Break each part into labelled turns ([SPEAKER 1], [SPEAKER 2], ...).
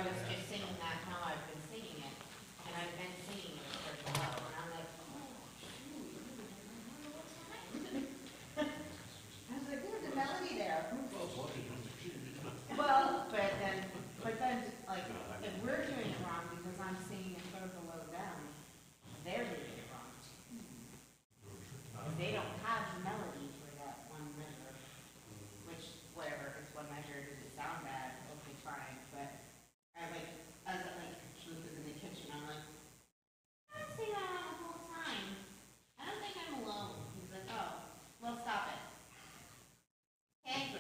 [SPEAKER 1] was just singing that how I've been singing it, and I've been singing it for a while, and I'm like, oh, shoot. I was like, there's a melody there. Well, but then, like, if we're doing it wrong because I'm singing it sort of low down, they're doing it wrong. They don't have melody for that one measure, which, whatever, it's one measure, does it sound bad? Okay, fine, but I like, as Luke is in the kitchen, I'm like, I sing that on the whole time. I don't think I'm alone. He's like, oh, well, stop it. Okay?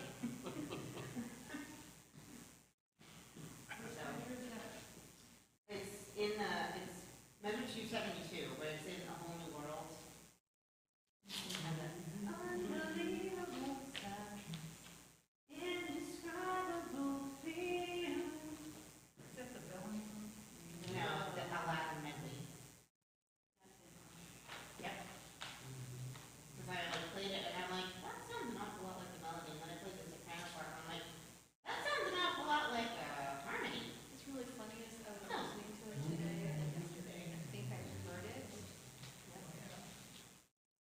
[SPEAKER 1] It's measure 272, but it's in A Whole New World. And then, unbelievable sight, indescribable feeling.
[SPEAKER 2] Is that the villain?
[SPEAKER 1] No, the Aladdin medley. Yep. Because I played it and I'm like, that sounds an awful lot like the melody. And then I played the soprano part and I'm like, that sounds an awful lot like harmony.
[SPEAKER 2] It's really funny as I was listening to it today and yesterday. I think I heard it.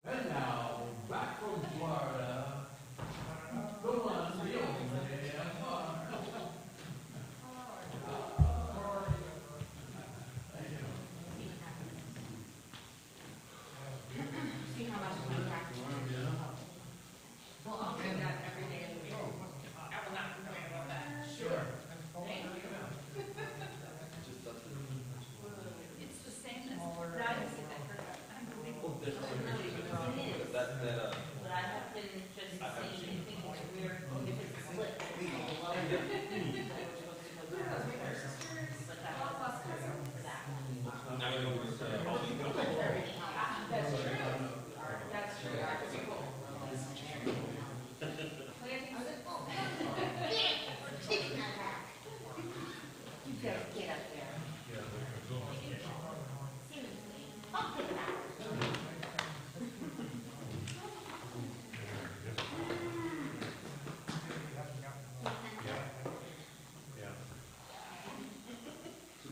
[SPEAKER 3] And now, back from Florida, the one, the only,
[SPEAKER 1] See how much my practice.
[SPEAKER 2] Well, I'll do that every day of the week. I will not complain about that.
[SPEAKER 3] Sure.
[SPEAKER 2] Thank you. It's the same as, now you see that for unbelievable.
[SPEAKER 1] But I have been just saying, I think it's weird if it's split. But that was for that one.
[SPEAKER 4] Now you know what's holding up.
[SPEAKER 2] That's true. That's true. That's cool.
[SPEAKER 1] You guys get up there. Seriously. I'll get it out.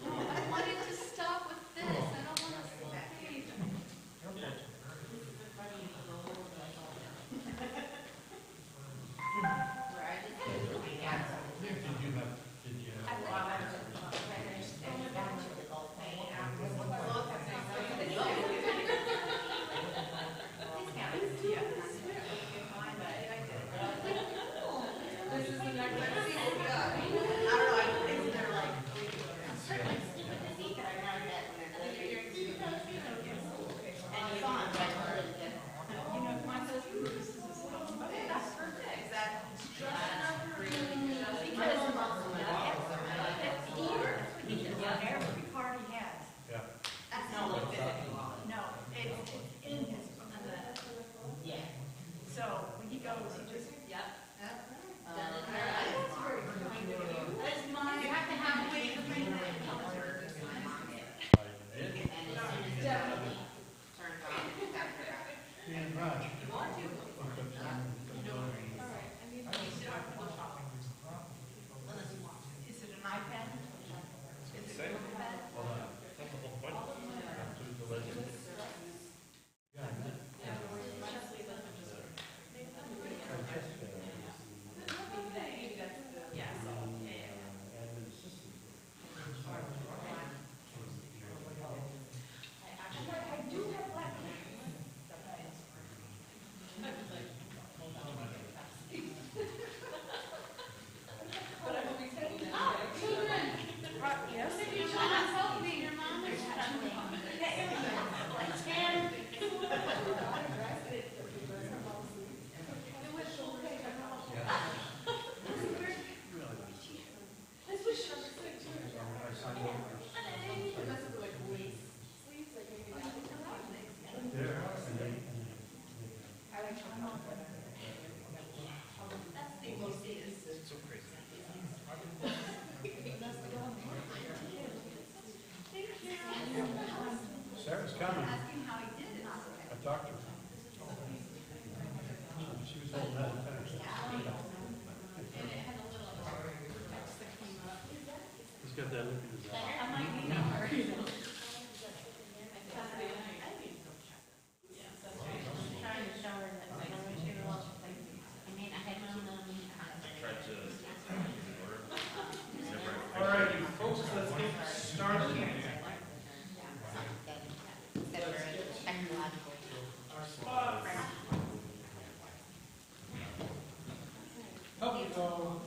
[SPEAKER 2] I wanted to stop with this. I don't want to slow page.
[SPEAKER 1] Where I just did my dad's.
[SPEAKER 2] This is the next one. You know, if mine says, this is a song. Okay, that's perfect. Is that every part he has.
[SPEAKER 3] Yeah.
[SPEAKER 2] That's not like physical. No, it's in his,
[SPEAKER 1] Yeah.
[SPEAKER 2] so when he goes, he just, yep.
[SPEAKER 1] That's very kind of you. That's mine. You have to have a way to bring that.
[SPEAKER 3] got that look in his eye.
[SPEAKER 2] I might need that for you know. Trying to show her that I don't want you to watch it.
[SPEAKER 1] I mean, I had one of them.
[SPEAKER 4] Tried to
[SPEAKER 5] All right, folks, let's get started. Our spots. Help you go.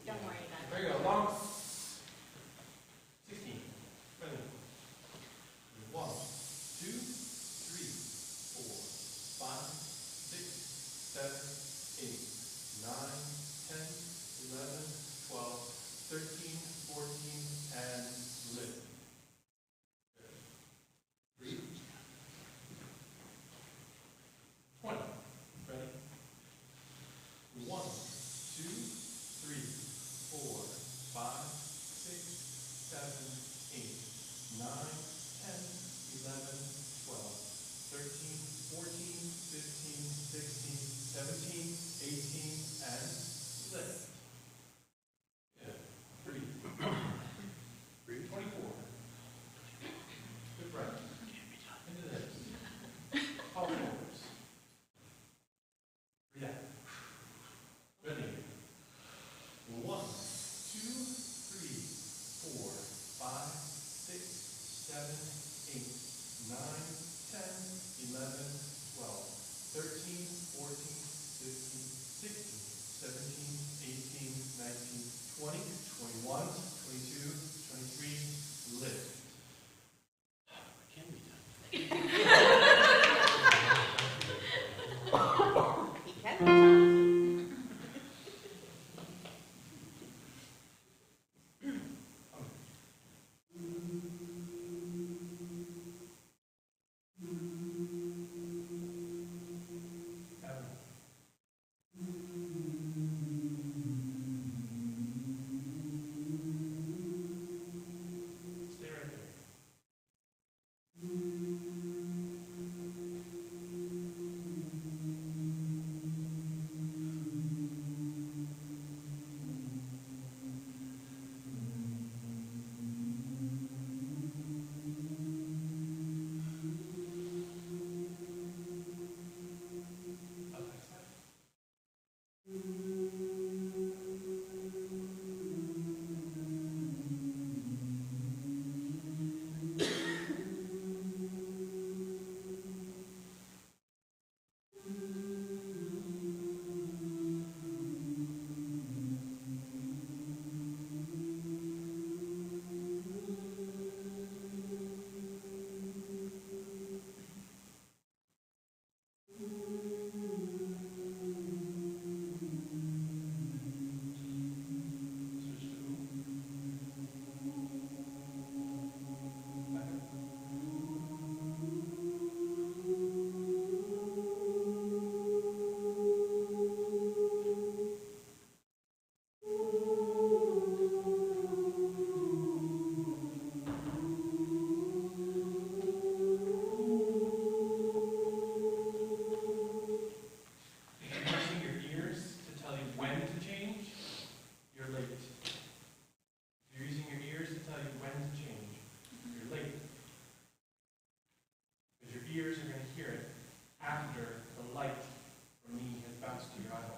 [SPEAKER 1] Don't worry about it.
[SPEAKER 5] There you go, long 16. Ready? 1, 2, 3, 4, 5, 6, 7, 8, 9, 10, 11, 12, 13, 14, and lift. Breathe. 20. Ready? 1, 2, 3, 4, 5, 6, 7, 8, 9, 10, 11, 12, 13, 14, 15, 16, 17, 18, and lift. Good. Breathe. Breathe. 24. Good breath. Into the hips. Fall forwards. Breathe out. Ready. 1, 2, 3, 4, 5, 6, 7, 8, 9, 10, 11, 12, 13, 14, 15, 16, 17, 18, 19, 20, 21, 22, 23, lift.
[SPEAKER 3] Can be done.
[SPEAKER 1] Because it's
[SPEAKER 5] Stay right there. Other side. Switch to who? Back up. If you're using your ears to tell you when to change, you're late. If you're using your ears to tell you when to change, you're late. Because your ears are going to hear it after the light from me has bounced to your eyeballs.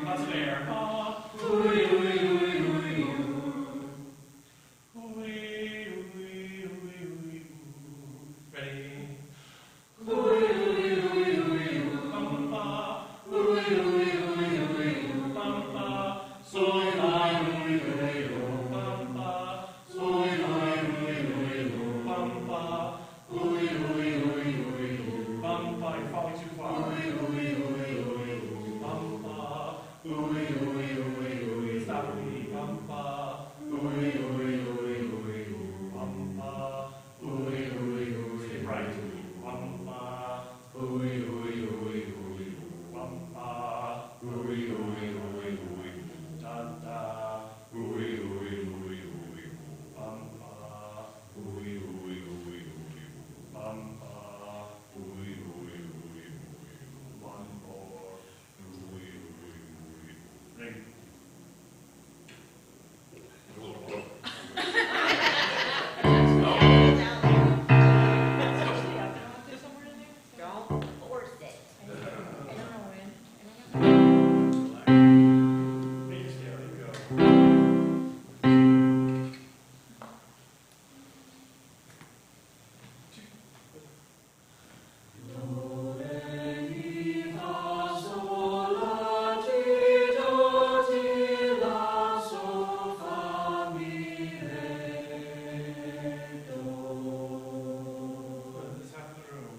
[SPEAKER 5] Lots of air. Ready? You're falling too far. Stop repeating. Stay right. Ring.
[SPEAKER 1] Don't force it.
[SPEAKER 5] Make your scale. Here we go. This half of the room.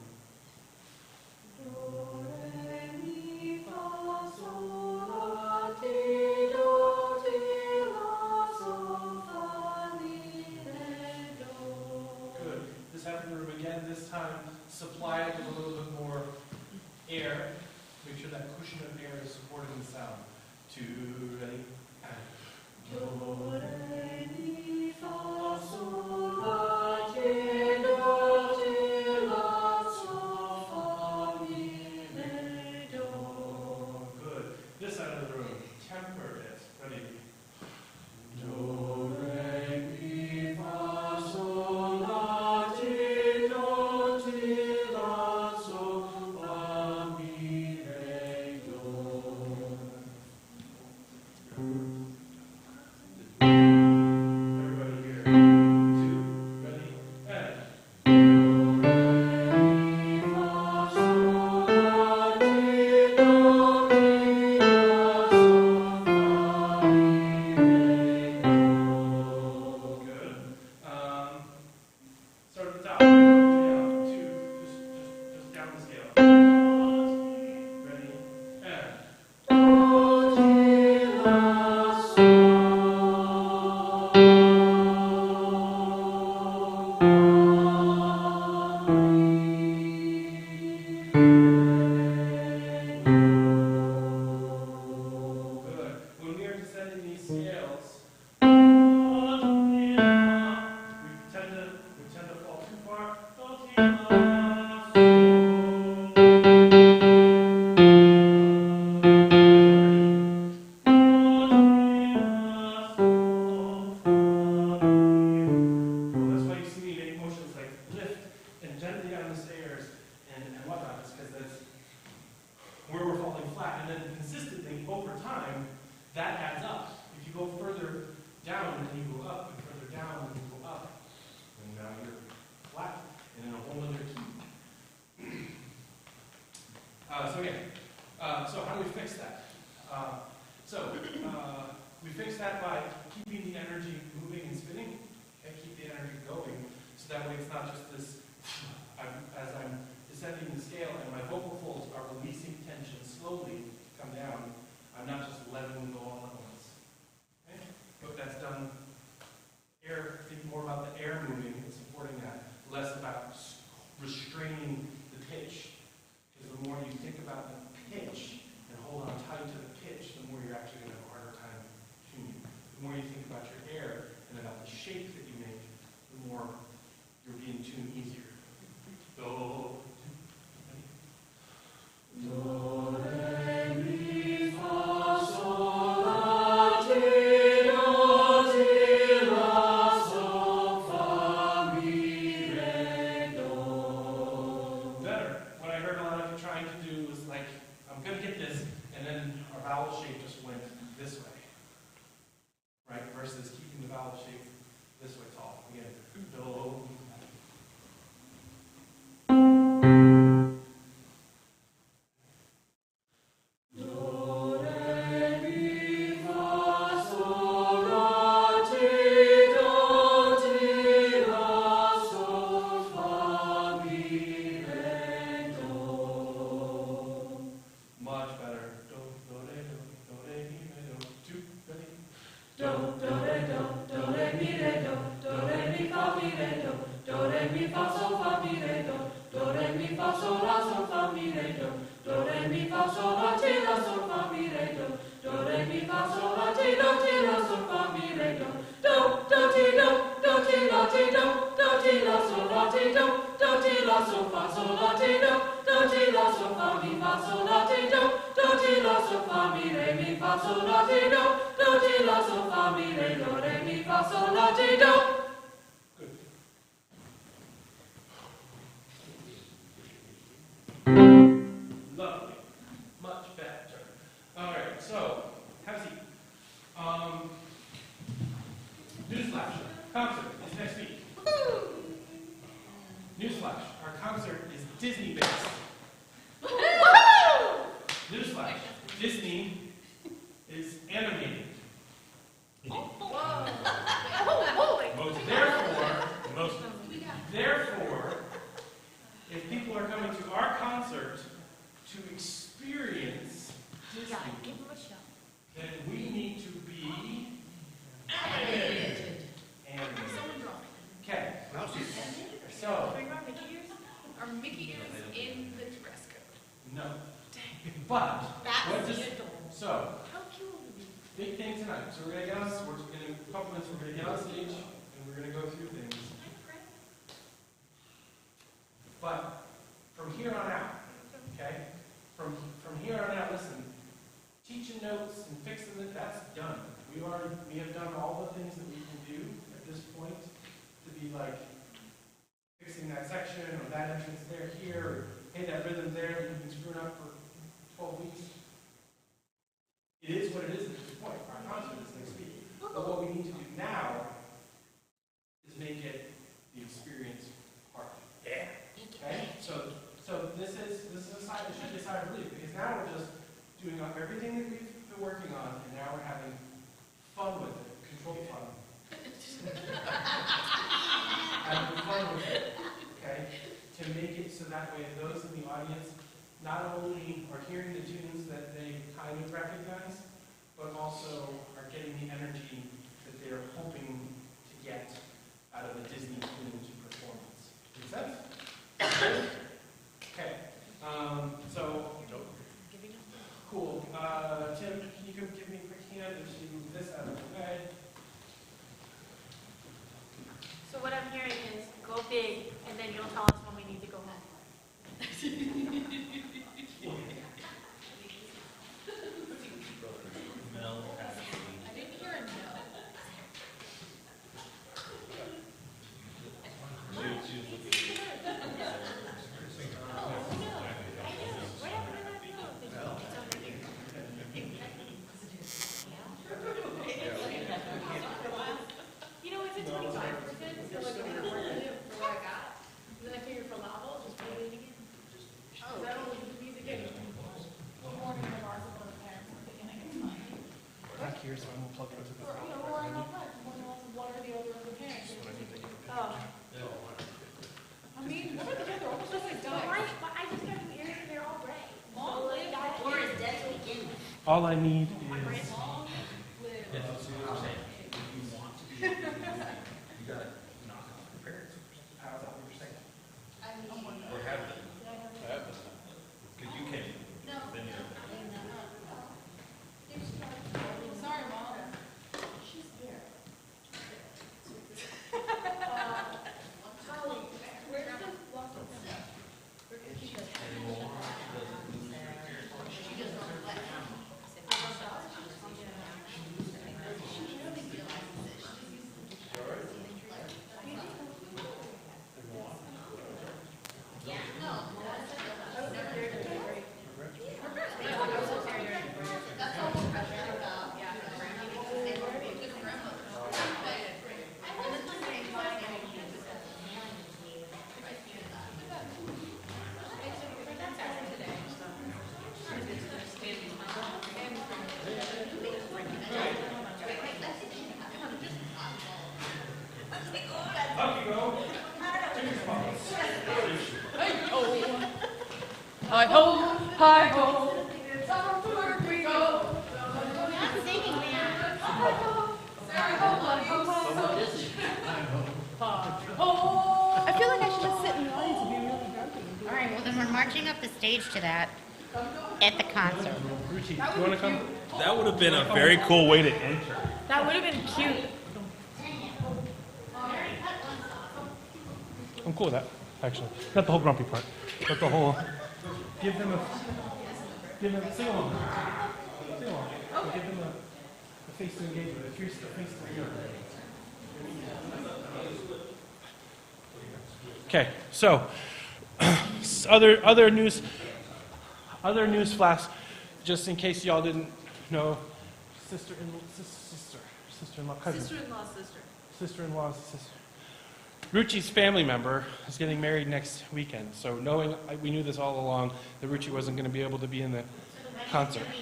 [SPEAKER 5] Good. This half of the room again. This time, supply it with a little bit more air. Make sure that cushion of air is supporting the sound. 2, ready, Good. This side of the room, temper it. Ready? Everybody here. 2, ready, and. Good. Start at the top. Down. 2. Just down the scale. Ready, and. Good. When we are descending these scales, we tend to fall too far. Well, that's why you see me make motions like lift and gently down the stairs and whatnot. It's because that's where we're falling flat. And then consistently over time, that adds up. If you go further down and you go up, and further down and you go up, and now you're flat and in a whole other key. So how do we fix that? We fix that by keeping the energy moving and spinning, and keep the energy going, so that way it's not just this, as I'm descending the scale and my vocal folds are releasing tension slowly to come down, I'm not just letting them go all at once. Okay? But that's done, think more about the air moving and supporting that, less about restraining the pitch. Because the more you think about the pitch and hold on tight to the pitch, the more you're actually going to have a harder time tuning. The more you think about your air and about the shape that you make, the more you'll be in tune easier. So, Lovely. Much better. All right, so, have a seat. Newsflash, concert is next week. Newsflash, our concert is Disney-based. Newsflash, Disney is animated. Therefore, if people are coming to our concert to experience Disney, then we need to be animated. Okay. So,
[SPEAKER 2] Are Mickey ears in the dress code?
[SPEAKER 5] no. But,
[SPEAKER 1] That's
[SPEAKER 5] what does,
[SPEAKER 1] the
[SPEAKER 5] so,
[SPEAKER 2] How cute would it be?
[SPEAKER 5] big thing tonight. So we're going to get on, in a couple minutes, we're going to get on stage, and we're going to go through things. But, from here on out, okay? From here on out, listen, teaching notes and fixing it, that's done. We have done all the things that we can do at this point to be like fixing that section or that entrance there, here, or hey, that rhythm there that you've been screwing up for 12 weeks. It is what it is at this point. Our concert is next week. But what we need to do now is make it the experience part. Yeah. Okay? So this is a side, it should be a side of relief, because now we're just doing everything that we've been working on, and now we're having fun with it, controlled fun. Having fun with it, okay? To make it so that way those in the audience not only are hearing the tunes that they kind of recognize, but also are getting the energy that they're hoping to get out of a Disney tunes performance. Make sense? Okay. So, cool. Tim, you can give me a quick hand if you move this out of the way.
[SPEAKER 4] So what I'm hearing is go big, and then you'll tell us when we need to go home.
[SPEAKER 2] I didn't hear a no.
[SPEAKER 4] You know, it's a 25%, so like I'm not working it for what I got. And then I figured for Lavo, just play it again. Because I don't want to do music anymore.
[SPEAKER 2] One more than the bars of one of the parents are thinking I can find.
[SPEAKER 5] Back here, so I'm going to plug into
[SPEAKER 2] Or, you know, or I know what, one or the other of the parents.
[SPEAKER 4] Oh.
[SPEAKER 2] I mean, we're together, almost just like
[SPEAKER 4] But
[SPEAKER 2] dying.
[SPEAKER 4] I just got new ears and they're all gray.
[SPEAKER 2] Long live that
[SPEAKER 1] Or
[SPEAKER 2] kid.
[SPEAKER 1] is dead to begin with.
[SPEAKER 5] All I need is...
[SPEAKER 2] Long live.
[SPEAKER 3] Yeah, that's what I'm saying. If you want to be, you gotta knock off your parents first. How's that what you're saying?
[SPEAKER 2] I mean,
[SPEAKER 3] Or have them. Because you can't.
[SPEAKER 2] no.
[SPEAKER 3] Then you don't.
[SPEAKER 2] Sorry, Mom. She's here. Holly, where's the lock of them? Where did she go?
[SPEAKER 3] Anymore. Doesn't lose their parents.
[SPEAKER 1] She just won't let him.
[SPEAKER 4] Hi ho, hi ho, it's off to work we go.
[SPEAKER 1] You're not singing, man.
[SPEAKER 4] Hi ho, hi ho, hi ho, hi ho. I feel like I should just sit in the audience and be really grumpy.
[SPEAKER 1] All right, well then we're marching up the stage to that at the concert.
[SPEAKER 5] Ruchi, you want to come?
[SPEAKER 3] That would have been a very cool way to enter.
[SPEAKER 4] That would have been cute.
[SPEAKER 5] I'm cool with that, actually. Not the whole grumpy part, but the whole. Give them a sing along. Sing along. Give them a face to engage with. A face to engage with. Okay, so other news flash, just in case y'all didn't know, sister-in-law, cousin. Sister-in-law's sister. Ruchi's family member is getting married next weekend, so we knew this all along, that Ruchi wasn't going to be able to be in the concert.
[SPEAKER 6] Yep,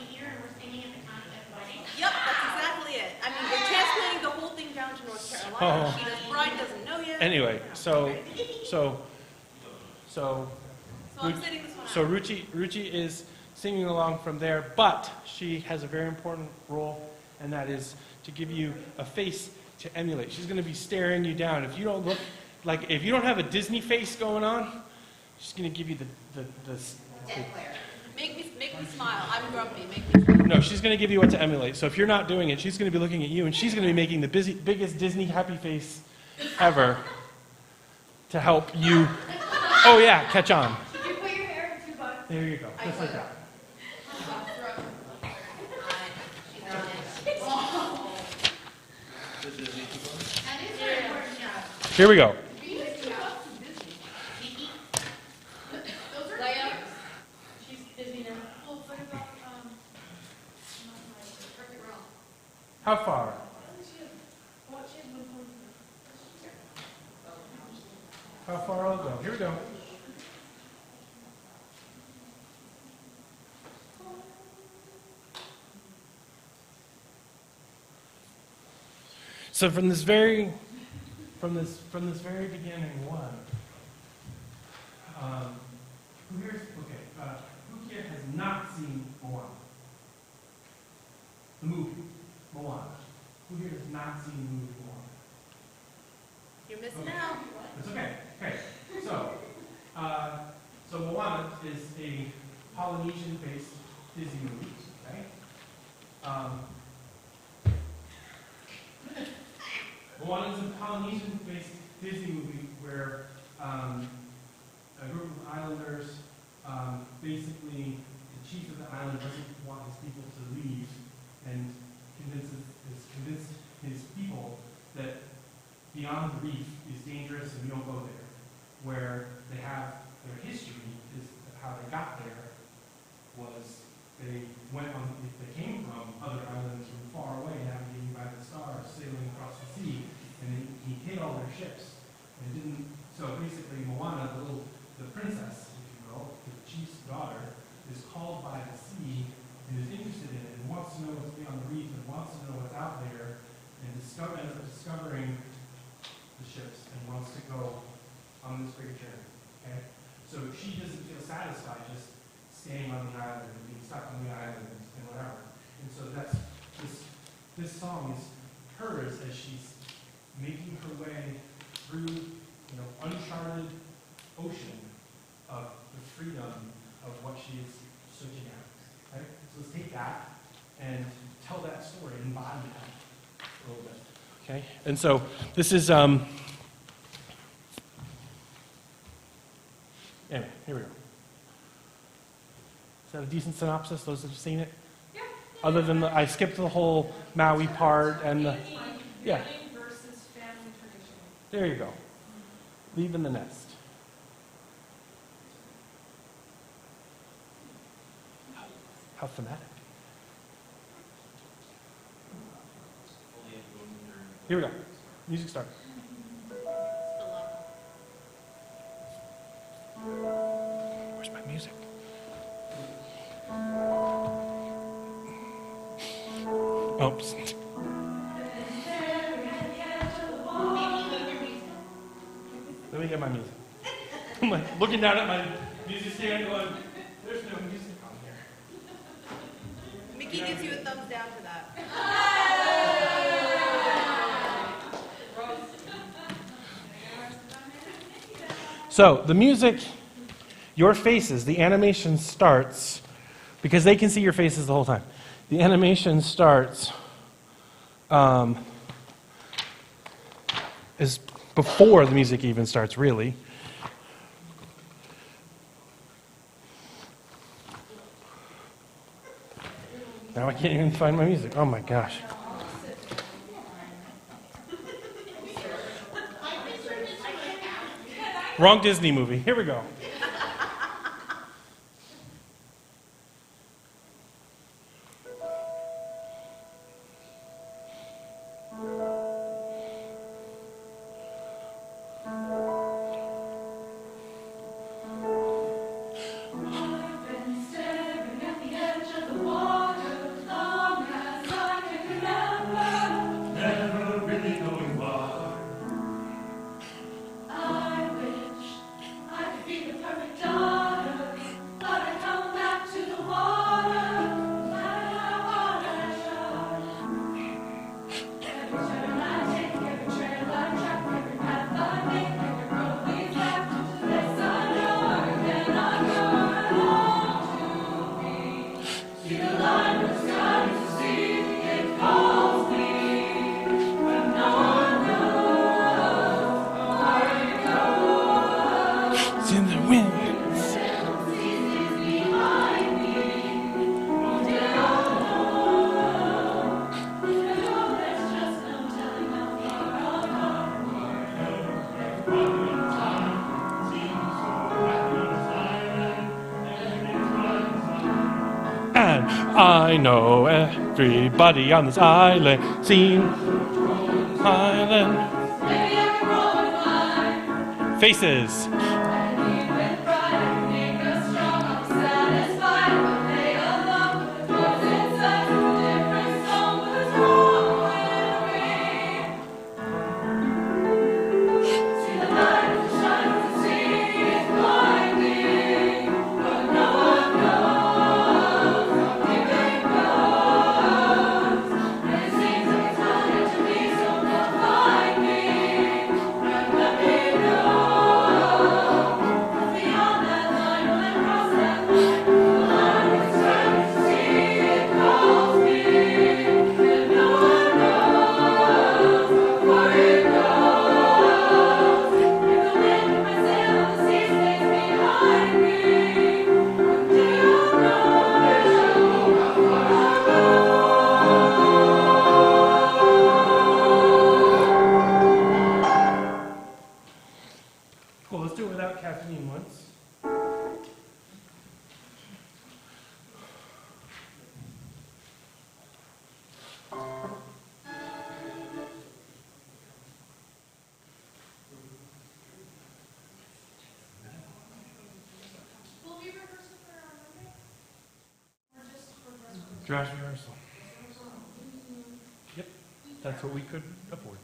[SPEAKER 6] that's exactly it. I mean, we're transplanting the whole thing down to North Carolina. Bride doesn't know yet.
[SPEAKER 5] Anyway, so
[SPEAKER 6] I'm sitting this one out.
[SPEAKER 5] So Ruchi is singing along from there, but she has a very important role, and that is to give you a face to emulate. She's going to be staring you down. If you don't look if you don't have a Disney face going on, she's going to give you the
[SPEAKER 6] Make me smile. I'm grumpy. Make me smile.
[SPEAKER 5] no, she's going to give you what to emulate. So if you're not doing it, she's going to be looking at you, and she's going to be making the biggest Disney happy face ever to help you. Oh yeah, catch on.
[SPEAKER 4] Did you put your hair in 2 buns?
[SPEAKER 5] There you go, just like that. Here we go.
[SPEAKER 4] She's busy now. Oh, what about,
[SPEAKER 5] How far? How far I'll go? Here we go. So from this very beginning, who here has not seen Moana? The movie, Moana. Who here has not seen the movie Moana?
[SPEAKER 6] You're missing out.
[SPEAKER 5] That's okay. Okay. So Moana is a Polynesian-based Disney movie. Okay. Moana is a Polynesian-based Disney movie where a group of islanders, basically the chief of the island doesn't want his people to leave, and convinces his people that beyond the reef is dangerous and we don't go there. Where they have their history is how they got there was they came from other islands from far away, navigating by the stars, sailing across the sea, and he hid all their ships. And didn't. So basically, Moana, the princess, if you will, the chief's daughter, is called by the sea and is interested in it and wants to know what's beyond the reef and wants to know what's out there, and ends up discovering the ships and wants to go on this great journey. Okay? So she doesn't feel satisfied just staying on the island and being stuck on the island and whatever. And so that's this song is hers as she's making her way through uncharted ocean of the freedom of what she is searching out. Right? So let's take that and tell that story, embody that a little bit. Okay? And so this is anyway, here we go. Is that a decent synopsis, those that have seen it?
[SPEAKER 4] Yeah.
[SPEAKER 5] Other than I skipped the whole Maui part and the, yeah.
[SPEAKER 4] Versus family tradition.
[SPEAKER 5] There you go. Leaving the nest. How thematic. Here we go. Music starts. Where's my music? Oops. Let me get my music. I'm like looking down at my music stand going, There's no music on here.
[SPEAKER 6] Mickey gives you a thumbs down for that.
[SPEAKER 5] So the music, your faces, the animation starts, because they can see your faces the whole time. The animation starts is before the music even starts, really. Now I can't even find my music. Oh my gosh. Wrong Disney movie. Here we go. I know everybody on this island, faces. Cool, let's do it without caffeine once.
[SPEAKER 4] Will we rehearse it for Monday? Or just for rehearsal?
[SPEAKER 5] Dress rehearsal. Yep, that's what we could afford.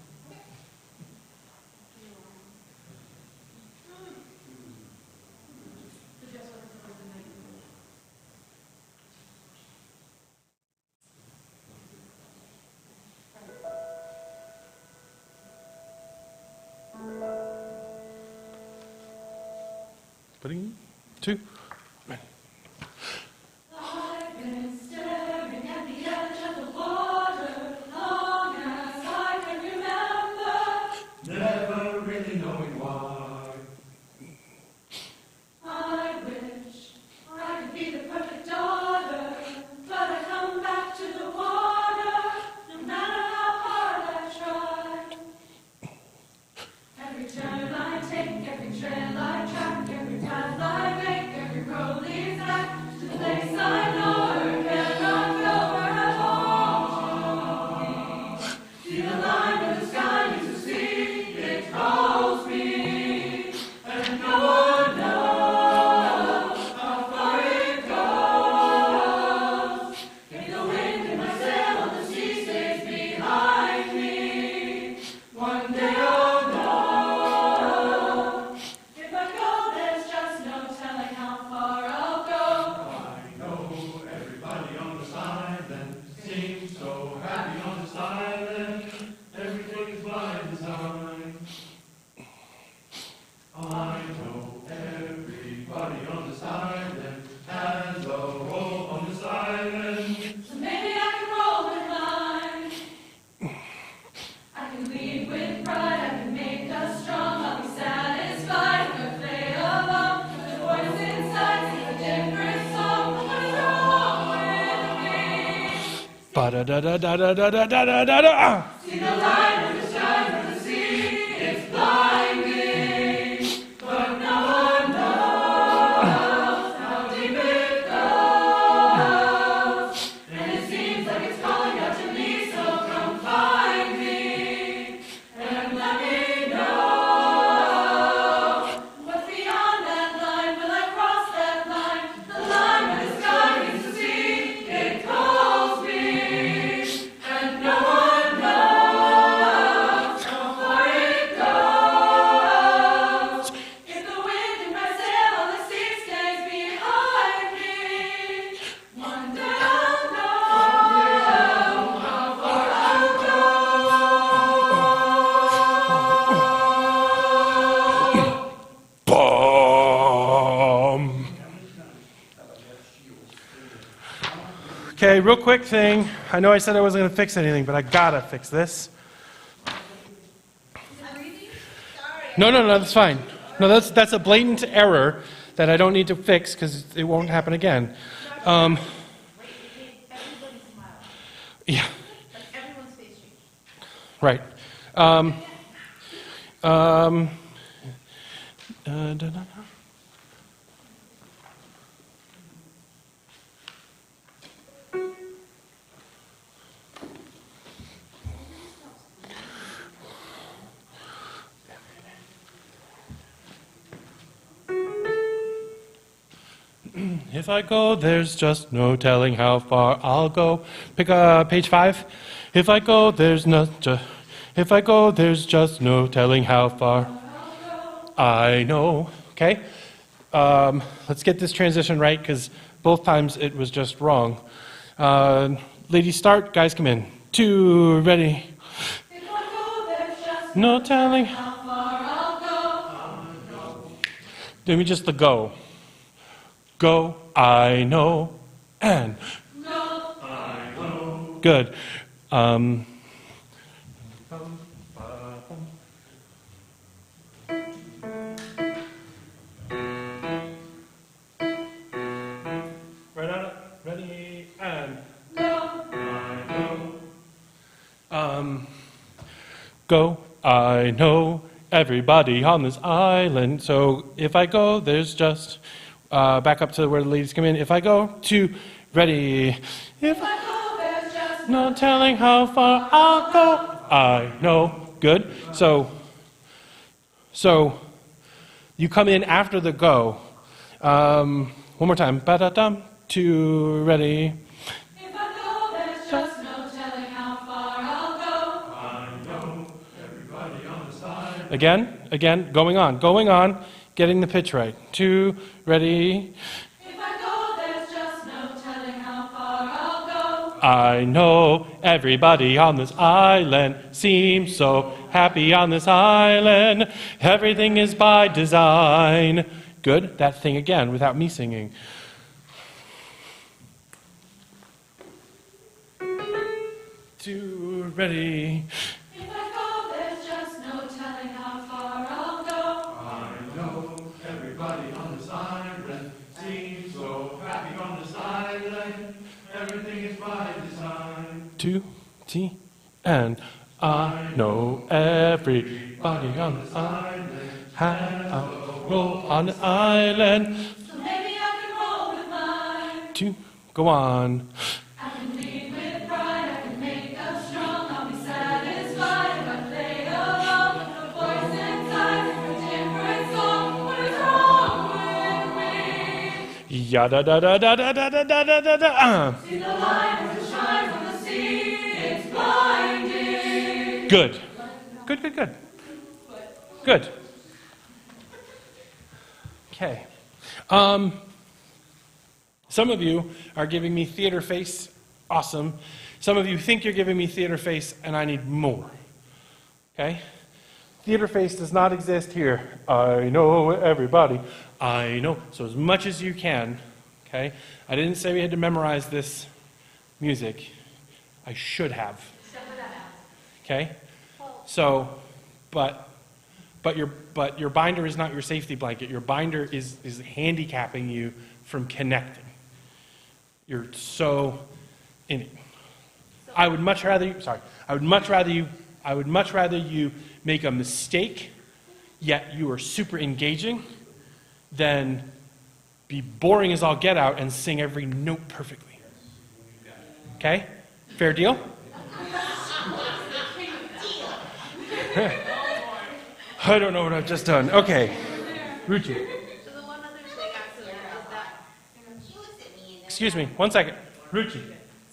[SPEAKER 5] Putting 2.
[SPEAKER 4] I've been staring at the edge of the water long as I can remember.
[SPEAKER 5] Never really knowing why.
[SPEAKER 4] I wish I could be the perfect daughter, but I come back to the water, no matter how hard I try. Every turn I take, every trail I track, every path I make, every
[SPEAKER 7] Ba-da-da-da-da-da-da-da-da-da-da.
[SPEAKER 4] See the light in the shine of the sea, it's blinding, but no one knows how deep it goes. And it seems like it's calling out to me, so come find me and let me know what's beyond that line. Will I cross that line? The line where the sky begins to see, it calls me, and no one knows how far it goes. If the wind in my sail on the sea stays behind me, one day I'll know how far I'll go.
[SPEAKER 7] Boom. Okay, real quick thing. I know I said I wasn't going to fix anything, but I gotta fix this. No, that's fine. No, that's a blatant error that I don't need to fix because it won't happen again.
[SPEAKER 1] Everybody smile.
[SPEAKER 7] Yeah,
[SPEAKER 1] Like everyone's face change.
[SPEAKER 7] right. Da-da-da. If I go, there's just no telling how far I'll go. Pick page 5. If I go, there's just no telling how far I know. Okay? Let's get this transition right because both times it was just wrong. Ladies start, guys come in. 2, ready.
[SPEAKER 4] If I go, there's just
[SPEAKER 7] No telling.
[SPEAKER 4] how far I'll go.
[SPEAKER 7] Let me just the go. Go, I know, and
[SPEAKER 4] Go.
[SPEAKER 7] good. Right on it. Ready, and go, I know everybody on this island. So if I go, there's just back up to where the ladies come in. If I go, 2, ready. If
[SPEAKER 4] I go, there's just
[SPEAKER 7] no telling how far I'll go, I know. Good. So you come in after the go. One more time. Ba-da-dum. 2, ready.
[SPEAKER 4] If I go, there's just no telling how far I'll go.
[SPEAKER 7] Again, going on, getting the pitch right. 2, ready.
[SPEAKER 4] If I go, there's just no telling how far I'll go.
[SPEAKER 7] I know everybody on this island seems so happy on this island. Everything is by design. Good. That thing again without me singing. 2, ready.
[SPEAKER 4] If I go, there's just no telling how far I'll go.
[SPEAKER 5] Everybody on this island seems so happy on this island. Everything is by design.
[SPEAKER 7] 2, T, and I know everybody on this island had a roll on the island.
[SPEAKER 4] So maybe I can roll with mine.
[SPEAKER 7] 2, go on.
[SPEAKER 4] I can lead with pride. I can make us strong. I'll be satisfied if I play along. The voice inside is a different song. What is wrong with me?
[SPEAKER 7] Ya-da-da-da-da-da-da-da-da-da-da.
[SPEAKER 4] See the light as it shines on the sea. It's blinding.
[SPEAKER 7] Good. Good. Okay. Some of you are giving me theater face. Awesome. Some of you think you're giving me theater face, and I need more. Okay? Theater face does not exist here. I know everybody. I know. So as much as you can. Okay? I didn't say we had to memorize this music. I should have. Okay? So, but your binder is not your safety blanket. Your binder is handicapping you from connecting. You're so in it. I would much rather you, sorry, I would much rather you make a mistake, yet you are super engaging, than be boring as all get out and sing every note perfectly. Okay? Fair deal? I don't know what I've just done. Okay. Ruchi.
[SPEAKER 6] So the one other thing actually is that,
[SPEAKER 1] She looks at me and then.
[SPEAKER 7] Excuse me, 1 second. Ruchi.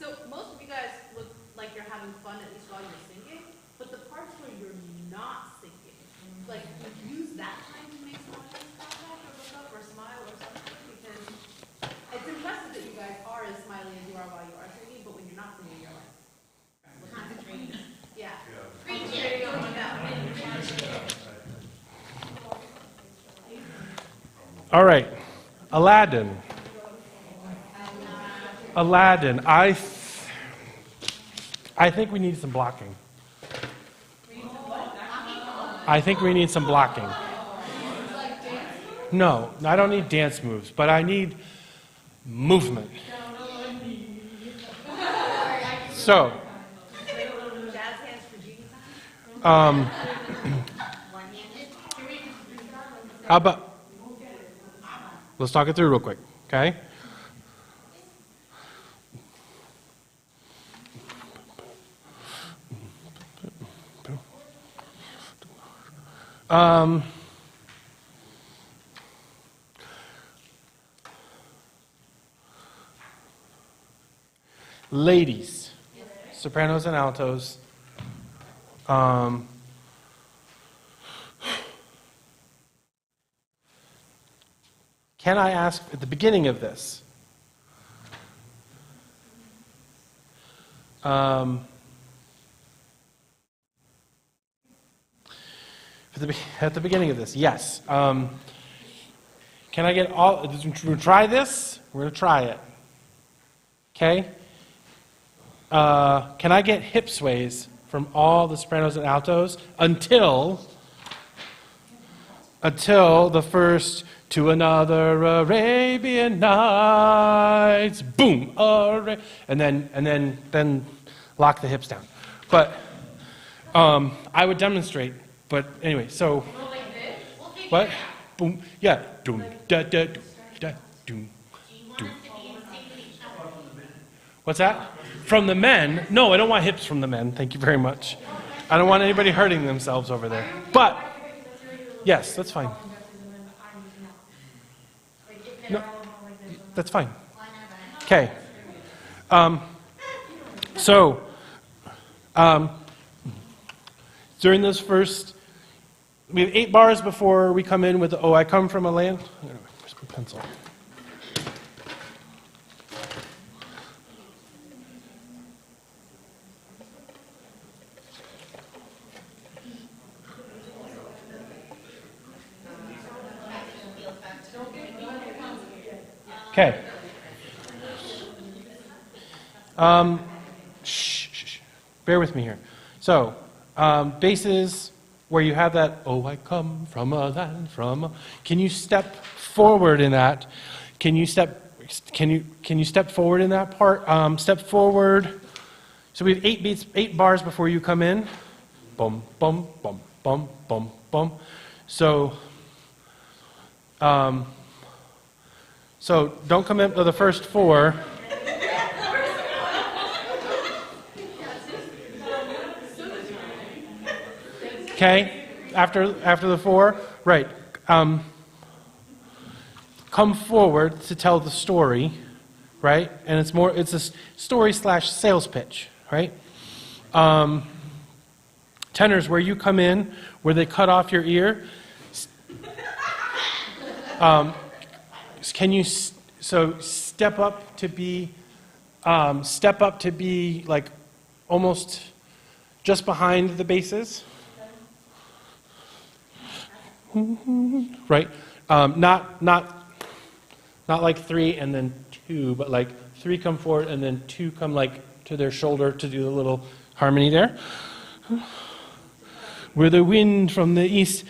[SPEAKER 6] so most of you guys look like you're having fun at least while you're singing, but the parts where you're not singing, like use that time to make some eye contact or look up or smile or something, because it's impressive that you guys are as smiley as you are while you are singing, but when you're not singing, you're like,
[SPEAKER 1] Concentrating.
[SPEAKER 6] yeah.
[SPEAKER 1] Preach
[SPEAKER 6] There
[SPEAKER 1] it.
[SPEAKER 6] you go, find out.
[SPEAKER 7] All right. Aladdin. Aladdin. I think we need some blocking. I think we need some blocking. No, I don't need dance moves, but I need movement. So,
[SPEAKER 6] Jazz hands for Genie time?
[SPEAKER 1] One-handed.
[SPEAKER 7] how about, let's talk it through real quick, okay? Ladies, sopranos and altos. Can I ask at the beginning of this? At the beginning of this, yes. Can I get all? We're going to try this. We're going to try it. Okay. Can I get hip sways from all the sopranos and altos until the first to another Arabian Nights, boom, and then lock the hips down. But I would demonstrate. But anyway, so what? Boom, yeah, doom, da da doom, da doom, doom. What's that? From the men? No, I don't want hips from the men. Thank you very much. I don't want anybody hurting themselves over there. But yes, that's fine. No, that's fine. Okay. So, during those first, we have 8 bars before we come in with, oh, I come from a land. Where's my pencil? Okay. Shh. Bear with me here. So, basses where you have that, oh, I come from a land, can you step forward in that? Can you step forward in that part? Step forward. So we have 8 beats, 8 bars before you come in. Bum, bum, bum, bum, bum, bum. So don't come in to the first 4. Okay, after the 4, right? Come forward to tell the story, right? And it's a story / sales pitch, right? Tenors, where you come in, where they cut off your ear. Can you step up to be like almost just behind the basses? Right? Not like 3 and then 2, but like 3 come forward and then 2 come like to their shoulder to do the little harmony there. Where the wind from the east.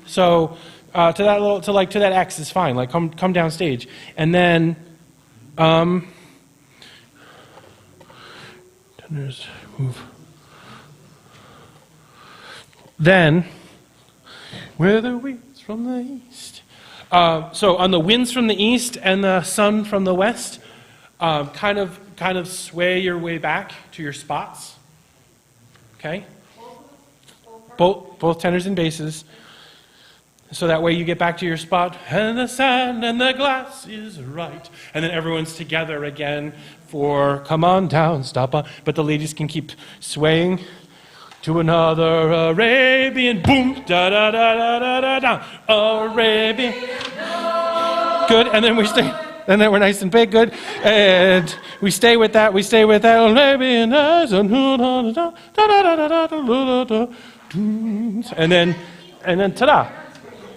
[SPEAKER 7] So to that X is fine. Like come down stage, and then Just move. Then, where the winds from the east. So on the winds from the east and the sun from the west, kind of sway your way back to your spots. Okay? Both tenors and basses. So that way you get back to your spot. And the sand and the glass is right. And then everyone's together again for come on down, stop on. But the ladies can keep swaying to another Arabian. Boom, da da da da da da da. Arabian. Good. And then we stay. And then we're nice and big. Good. And we stay with that. We stay with that. Arabian. And then ta-da.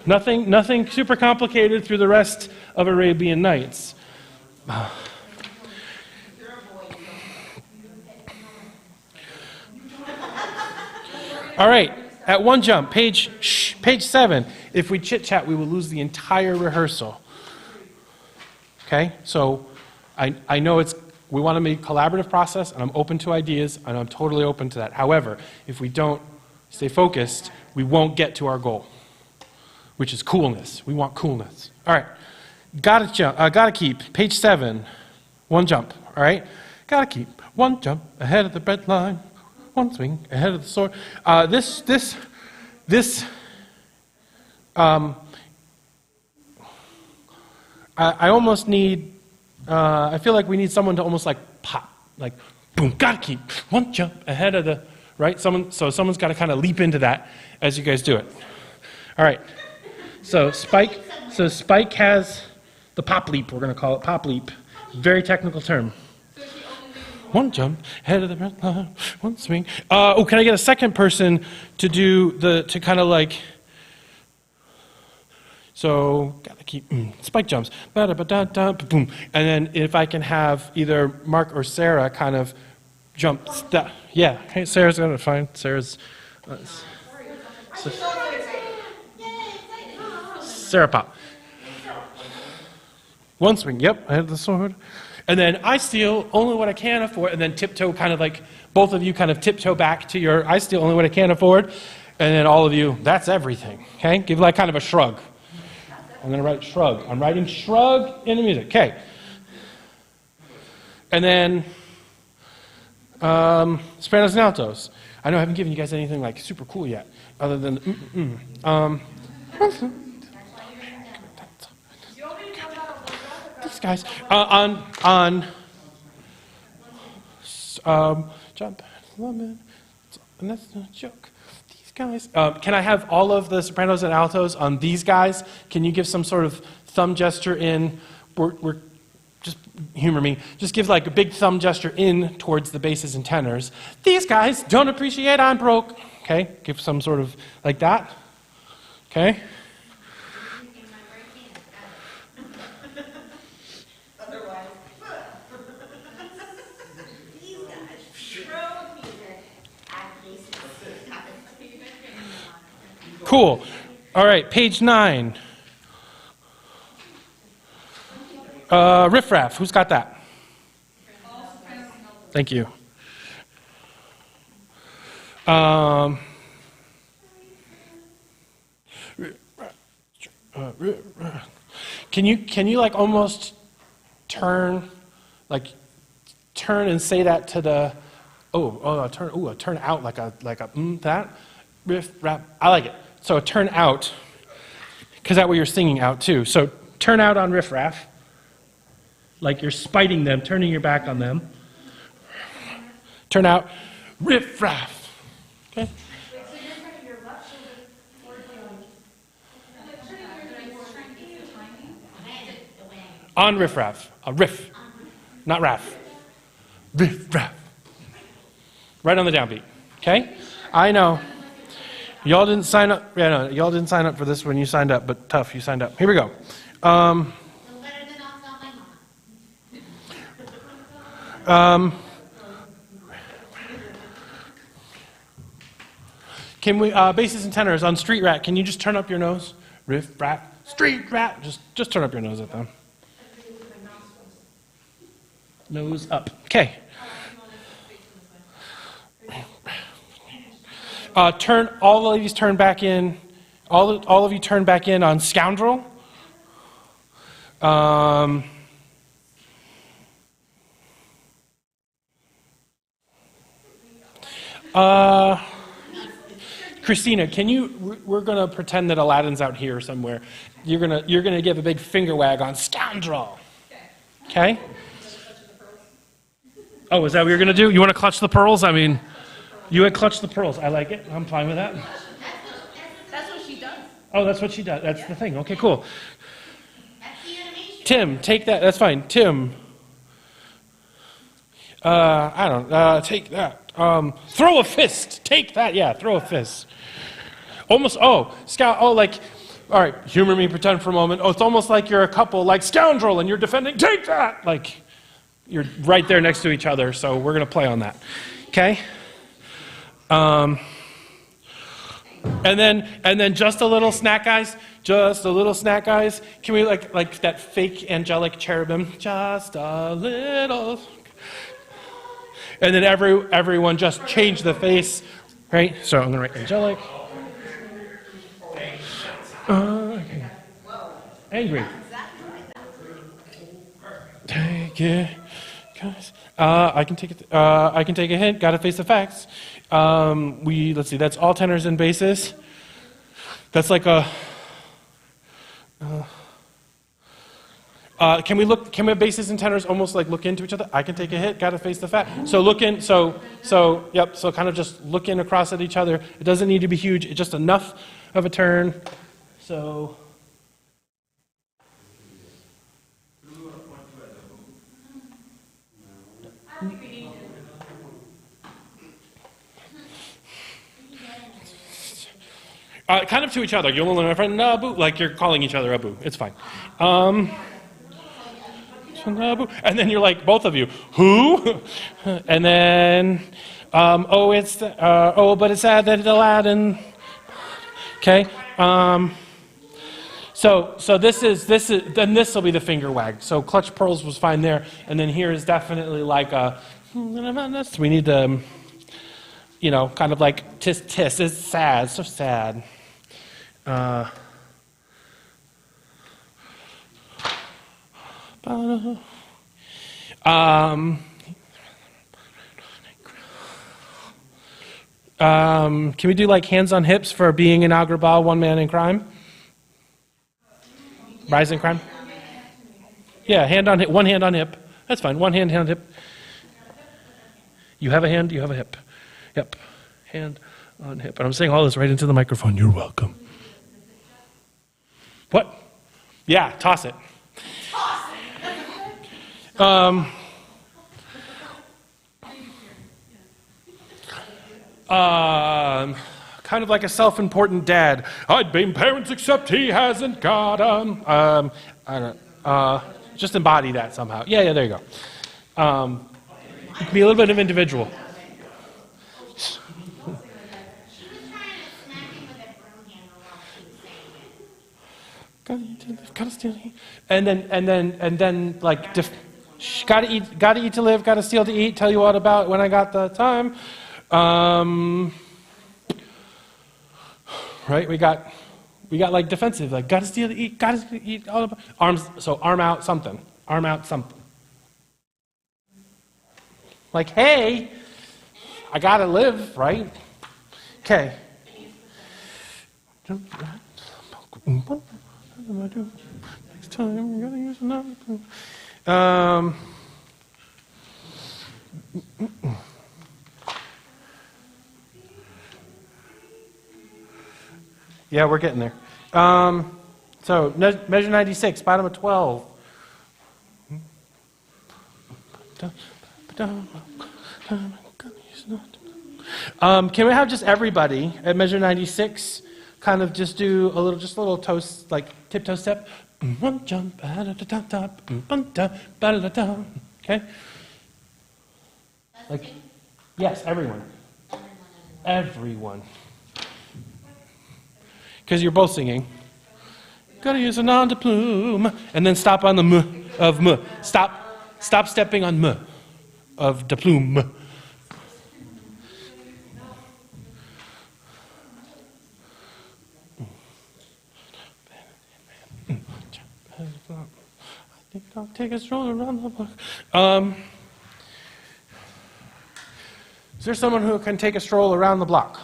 [SPEAKER 7] Nothing super complicated through the rest of Arabian Nights. All right, at one jump, page 7. If we chit-chat, we will lose the entire rehearsal. Okay, so I know we want to make a collaborative process, and I'm open to ideas, and I'm totally open to that. However, if we don't stay focused, we won't get to our goal, which is coolness. We want coolness. All right, gotta keep, page 7, one jump, all right? Gotta keep one jump ahead of the bread line, one swing ahead of the sword. I almost need, I feel like we need someone to almost like pop, like boom, gotta keep one jump ahead of the, right? So someone's got to kind of leap into that as you guys do it. All right. So Spike has the pop leap. We're going to call it pop leap. Very technical term. One jump ahead of the red line, one swing. Can I get a second person to do to kind of like. So gotta keep spike jumps, boom, and then if I can have either Mark or Sarah kind of jump. Yeah, hey, Sarah's gonna find Sarah's. Sarah pop. One swing, yep, I have the sword. And then I steal only what I can afford, and then tiptoe kind of like, both of you kind of tiptoe back to your, I steal only what I can afford, and then all of you, that's everything, okay? Give like kind of a shrug. I'm going to write shrug. I'm writing shrug in the music, okay. And then, sopranos and altos. I know I haven't given you guys anything like super cool yet, other than, these guys, jump, lemon, and that's no joke. These guys, can I have all of the sopranos and altos on these guys? Can you give some sort of thumb gesture in? We're just humor me. Just give like a big thumb gesture in towards the basses and tenors. These guys don't appreciate I'm broke. Okay, give some sort of like that. Okay. Cool. All right, page 9. Riff Raff, who's got that? Thank you. Can you like almost turn and say that to the turn out like a that riff rap. I like it. So turn out, because that way you're singing out too. So turn out on riff raff, like you're spiting them, turning your back on them. Turn out, riff raff. Okay. On riff raff, a riff, not raff. Riff raff. Right on the downbeat. Okay. I know. Y'all didn't sign up. Yeah, no, y'all didn't sign up for this when you signed up, but tough, you signed up. Here we go. Can we, basses and tenors on Street Rat, can you just turn up your nose? Riff, rat, street rat. Just turn up your nose at them. Nose up. Okay. Turn, all of you turn back in, all of you turn back in on scoundrel. Christina, can you, we're going to pretend that Aladdin's out here somewhere. You're gonna give a big finger wag on scoundrel. Okay? Oh, is that what you're going to do? You want to clutch the pearls? I mean, you would clutch the pearls. I like it. I'm fine with that.
[SPEAKER 6] That's what she does.
[SPEAKER 7] Oh, that's what she does. That's the thing. Okay, cool.
[SPEAKER 1] That's the animation.
[SPEAKER 7] Tim, take that. That's fine. Tim. Take that. Throw a fist. Take that. Yeah, throw a fist. Almost, scout, all right, humor me, pretend for a moment. Oh, it's almost like you're a couple, like scoundrel, and you're defending, take that. Like, you're right there next to each other, so we're going to play on that. Okay? And then just a little snack, guys. Just a little snack, guys. Can we like that fake angelic cherubim? Just a little. And then everyone just change the face, right? So I'm going to write angelic. Okay. Angry. Take it, guys. I can take it. I can take a hint. Got to face the facts. Let's see. That's all tenors and basses. That's like a. Can we have basses and tenors almost like look into each other? I can take a hit. Got to face the fact. So look in. So kind of just look in across at each other. It doesn't need to be huge. It's just enough of a turn. So. Kind of to each other. You'll learn my friend Nabu, like you're calling each other Abu. It's fine. And then you're like both of you, who? And then, but it's sad that Aladdin. Okay. So this will be the finger wag. So clutch pearls was fine there, and then here is definitely like a. We need to, kind of like tis. It's sad, so sad. Can we do like hands on hips for being in Agrabah, one man in crime? Rise in crime? Yeah, hand on hip, one hand on hip. That's fine, one hand on hip. You have a hand, you have a hip. Yep, hand on hip. And I'm saying all this right into the microphone. You're welcome. What? Yeah, toss it. Kind of like a self-important dad. I'd been parents except he hasn't got 'em. I don't. Just embody that somehow. Yeah. There you go. You can be a little bit of individual.
[SPEAKER 1] She was trying to smack him with a broom handle while she was saying it.
[SPEAKER 7] Gotta steal, and then like gotta eat to live, gotta steal to eat. Tell you what about when I got the time. Right, we got like defensive, like gotta steal to eat, gotta eat. All about arms. So arm out something. Like hey, I gotta live, right? Okay. Next time, we're gonna use another. Yeah, we're getting there. So measure 96, bottom of 12. Can we have just everybody at measure 96 kind of just do a little toast, like tiptoe step? One jump, okay? Like, yes, everyone. Everyone. Because you're both singing. Gotta use a nom de plume. And then stop on the m of m. Stop stepping on m of de plume. I think I'll take a stroll around the block. Is there someone who can take a stroll around the block?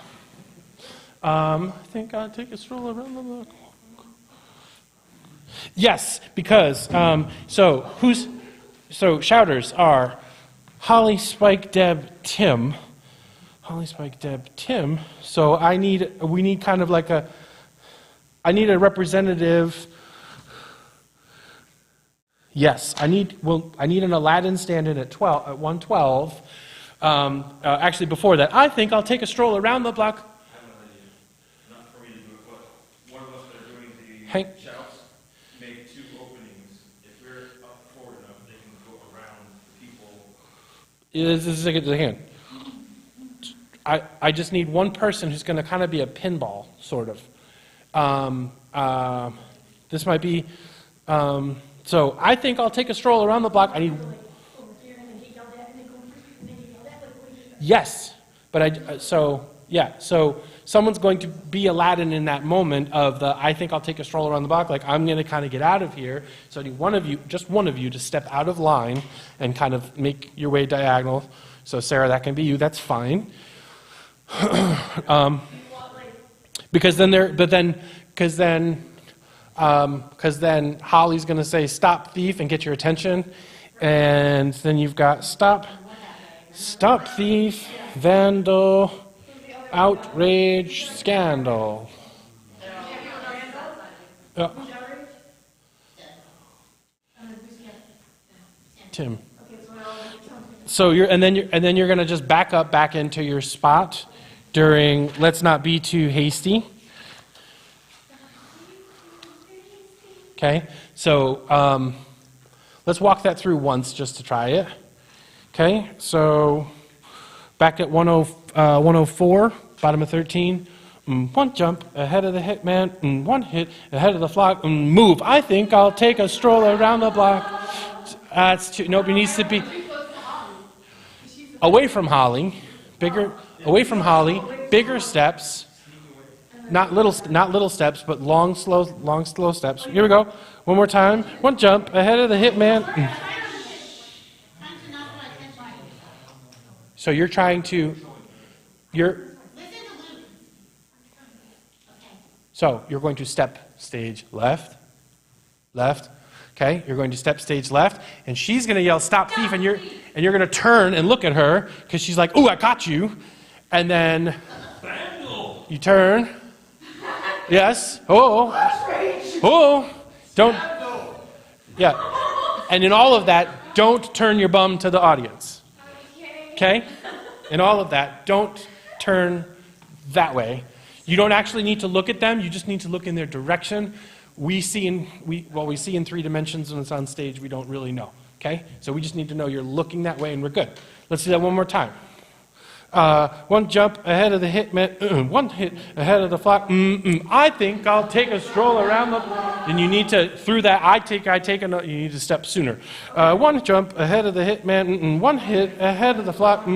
[SPEAKER 7] I think I'll take a stroll around the block. Yes, because, so shouters are Holly, Spike, Deb, Tim. Holly, Spike, Deb, Tim. So we need kind of like I need a representative. Yes, I need an Aladdin stand-in at 112. Actually, before that, I think I'll take a stroll around the block.
[SPEAKER 3] I have an idea. Not for me to do it, but one of us that are doing the
[SPEAKER 7] Hank.
[SPEAKER 3] shouts, make 2 openings. If we're up forward enough, they can go around the people.
[SPEAKER 7] This is a good hand. I just need one person who's going to kind of be a pinball, sort of. This might be. So I think I'll take a stroll around the block. I need. Yes, but so someone's going to be Aladdin in that moment of the I think I'll take a stroll around the block, like I'm going to kind of get out of here. So I need just one of you to step out of line and kind of make your way diagonal. So Sarah, that can be you, that's fine. Because then Holly's going to say stop thief and get your attention. And then you've got stop thief, vandal, outrage, scandal. Tim. So you're going to just back into your spot during let's not be too hasty. Okay, so let's walk that through once just to try it. Okay, so back at 104, bottom of 13. One jump ahead of the hitman, one hit ahead of the flock, move. I think I'll take a stroll around the block. That's too, nobody needs to be away from Holly, bigger steps. Not little steps, but long, slow steps. Here we go. One more time. One jump ahead of the hitman. So you're trying to, so you're going to step stage left. Okay, you're going to step stage left, and she's going to yell "Stop thief!" and you're going to turn and look at her because she's like, "Ooh, I got you," and then you turn. Yes. Oh. Don't. Yeah. And in all of that, don't turn your bum to the audience. Okay? In all of that, don't turn that way. You don't actually need to look at them. You just need to look in their direction. We see in 3 dimensions when it's on stage. We don't really know. Okay? So we just need to know you're looking that way, and we're good. Let's do that one more time. One jump ahead of the hitman, one hit ahead of the flock. I think I'll take a stroll around the. And you need to through that. I take. You need to step sooner. One jump ahead of the hitman, one hit ahead of the flock.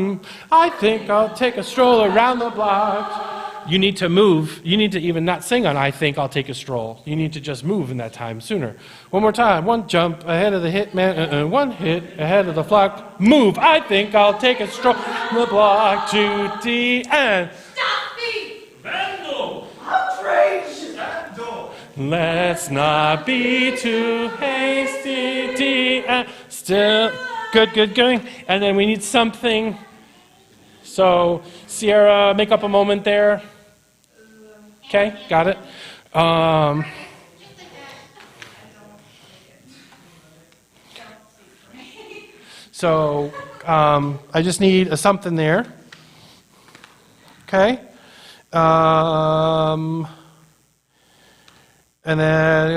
[SPEAKER 7] I think I'll take a stroll around the block. You need to move. You need to even not sing on I think I'll take a stroll. You need to just move in that time sooner. One more time. One jump ahead of the hitman, one hit ahead of the flock. Move. I think I'll take a stroll on the block to the end.
[SPEAKER 4] Stop me!
[SPEAKER 3] Vandal!
[SPEAKER 4] Outrage!
[SPEAKER 3] Vandal!
[SPEAKER 7] Let's not be too hasty. Still good going. And then we need something. So Sierra, make up a moment there. Okay, got it. So I just need a something there. Okay. And then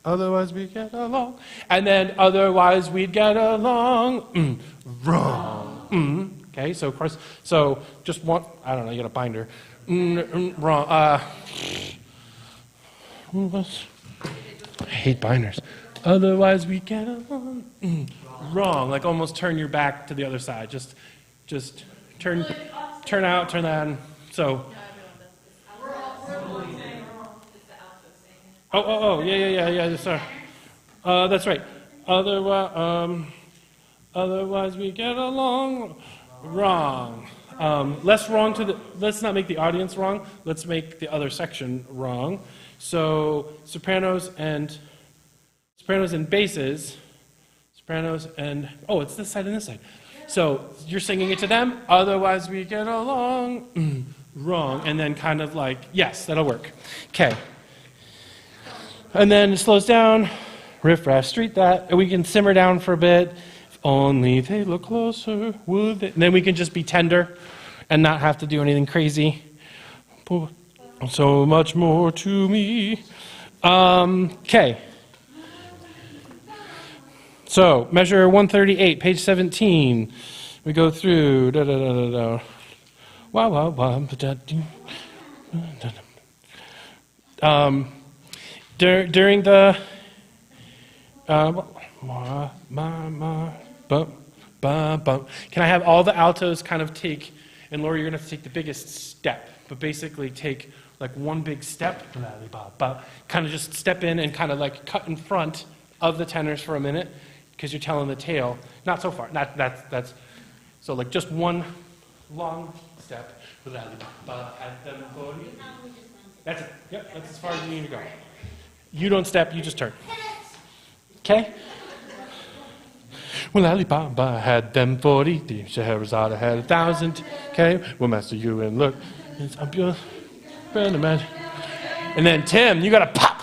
[SPEAKER 7] otherwise we get along. And then otherwise we'd get along. Wrong. Okay, so of course, so just one, I don't know, you got a binder. Wrong. I hate binders. Otherwise we get along. Wrong. Like almost turn your back to the other side. Just turn out, turn on. So. Yeah, sorry. That's right. Otherwise we get along wrong. Let's not make the audience wrong. Let's make the other section wrong. So sopranos and basses, it's this side and this side. So you're singing it to them. Otherwise we get along wrong, and then kind of like, yes, that'll work. Okay. And then it slows down, riff raff, street that, and we can simmer down for a bit. If only they look closer, would they? And then we can just be tender and not have to do anything crazy. So much more to me. Okay. So measure 138, page 17. We go through. During the can I have all the altos kind of take, and Laura, you're going to have to take the biggest step, but basically take like one big step, kind of just step in and kind of like cut in front of the tenors for a minute, because you're telling the tale. Not so far, that's, so like just one long step. That's it, yep, that's as far as you need to go. You don't step, you just turn. Okay? Well, Alibaba had them 40, Scheherazade had 1,000. Okay? Well, Master, you and look, it's up your friend of mine. And then Tim, you gotta pop.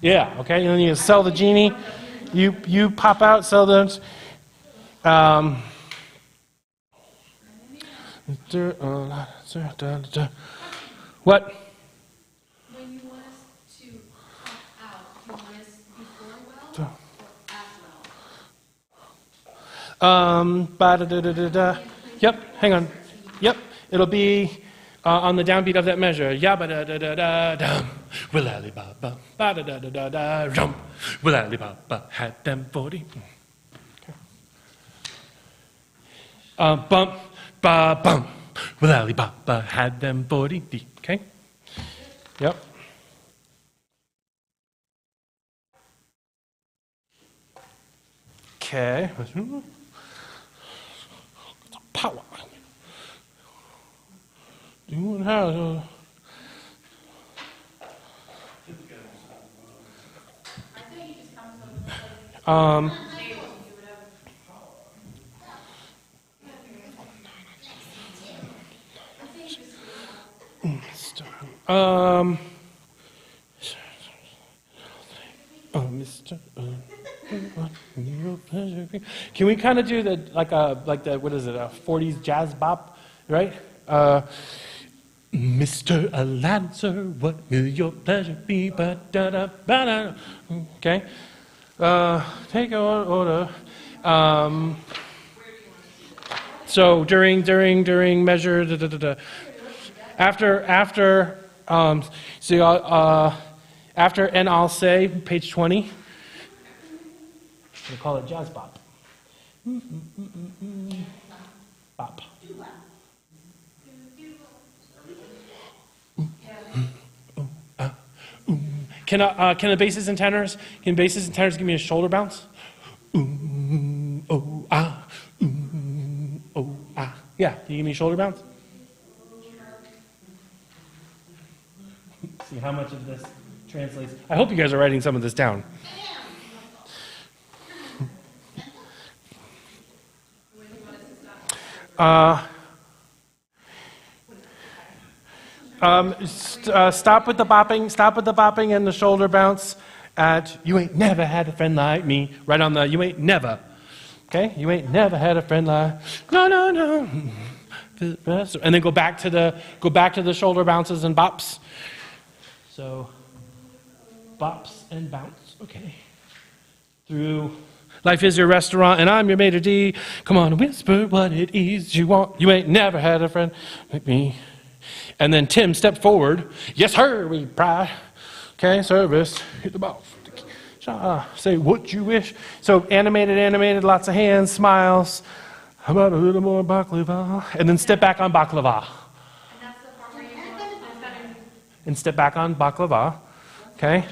[SPEAKER 7] Yeah, okay? And then you sell the genie. You pop out, sell them. What?
[SPEAKER 4] When you want us to pop out, you want us before well or after well?
[SPEAKER 7] Yep, hang on. Yep, it'll be on the downbeat of that measure. Yabba da da da da dum. Well, Alibaba, ba da da da da da rum. Well, Alibaba had them 40. Bump, ba bump. Well, Alibaba had them 40. Okay? Yep. Okay. Power. Doing how? Mr. Can we kind of do the what is it, a 40s jazz bop, right? Mr. Alancer, what will your pleasure be? Ba-da-da-ba-da. Okay. Take your order. So during measure, after, after and I'll say, page 20, we call it jazz bop. Bop. Can the basses and tenors give me a shoulder bounce? Oh, ah, oh, ah. Yeah, can you give me a shoulder bounce? See how much of this translates. I hope you guys are writing some of this down. Stop with the bopping and the shoulder bounce at you ain't never had a friend like me. Right on the you ain't never. Okay? You ain't never had a friend like no. And then go back to the shoulder bounces and bops. So bops and bounce. Okay. Through life is your restaurant and I'm your maitre d'. Come on, whisper what it is you want. You ain't never had a friend like me. And then Tim, step forward. Yes, sir, we pry. Okay, service. Hit the ball. Say what you wish. So animated, lots of hands, smiles. How about a little more baklava? And then step back on baklava.
[SPEAKER 6] And that's the part where you want to
[SPEAKER 7] And step back on baklava. Okay?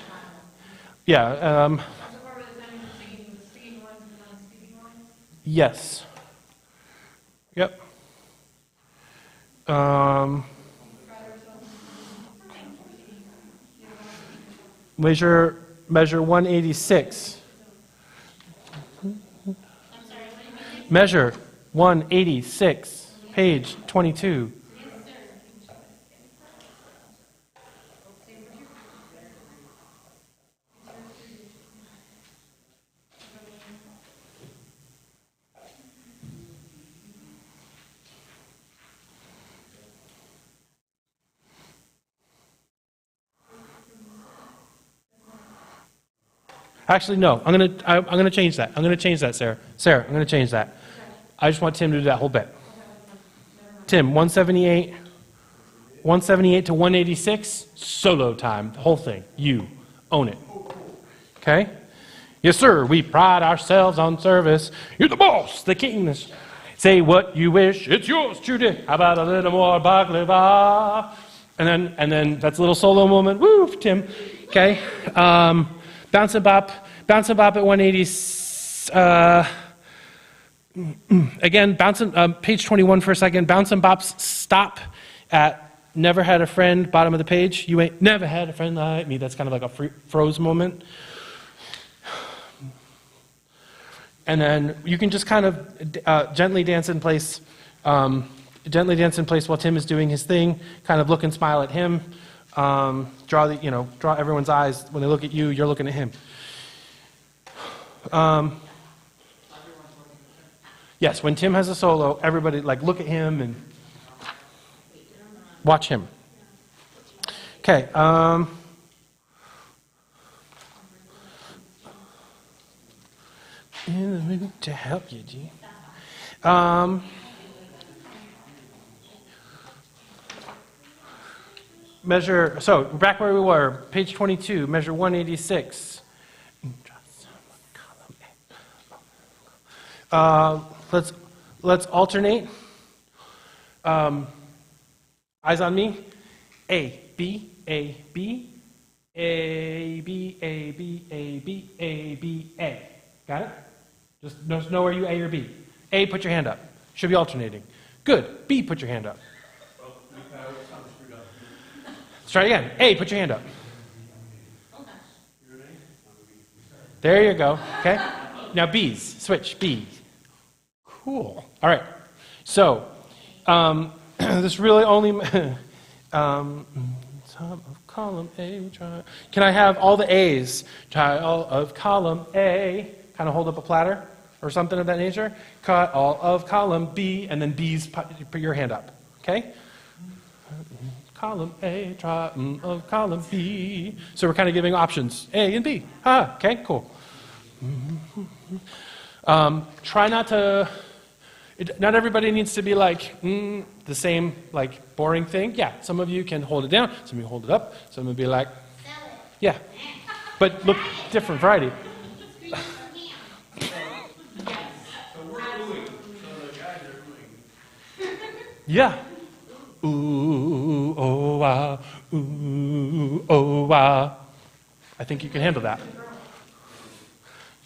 [SPEAKER 7] Yeah,
[SPEAKER 2] So far by the time you're singing the speaking ones and non-speaking ones?
[SPEAKER 7] yes. Yep. Measure 186. Measure 186, page 22. Actually, no. I'm gonna change that. I'm gonna change that, Sarah. Sarah, I'm gonna change that. I just want Tim to do that whole bit. Tim, 178 to 186, solo time, the whole thing. You own it. Okay? Yes, sir. We pride ourselves on service. You're the boss, the king. Say what you wish. It's yours, Judy. How about a little more baklava? And then that's a little solo moment. Woo, Tim. Okay. Bounce and bop at 180. Again, page 21 for a second. Bounce and bops stop at never had a friend, bottom of the page. You ain't never had a friend like me. That's kind of like a froze moment. And then you can just kind of gently dance in place. Gently dance in place while Tim is doing his thing. Kind of look and smile at him. Draw everyone's eyes. When they look at you, you're looking at him. Yes, when Tim has a solo, everybody look at him and watch him. Okay. In the mood to help you, G. So back where we were, page 22, measure 186. Let's alternate. Eyes on me. A, B, A, B, A, B, A, B, A, B, A, B, A. Got it? Just know where you A or B. A, put your hand up. Should be alternating. Good. B, put your hand up. Let's try it again. A, put your hand up. There you go. Okay. Now B's. Switch. B. Cool. All right. So, this really only top of column A. Can I have all the A's? Try all of column A. Kind of hold up a platter or something of that nature. Cut all of column B, and then B's. Put your hand up. Okay. Column A. Try of column B. So we're kind of giving options A and B. Okay. Cool. Try not to. Not everybody needs to be like the same boring thing. Yeah, some of you can hold it down. Some of you hold it up. Some will be like, yeah, but look, different variety. Yeah. Ooh, oh, wow. Ooh, oh, wow. I think you can handle that.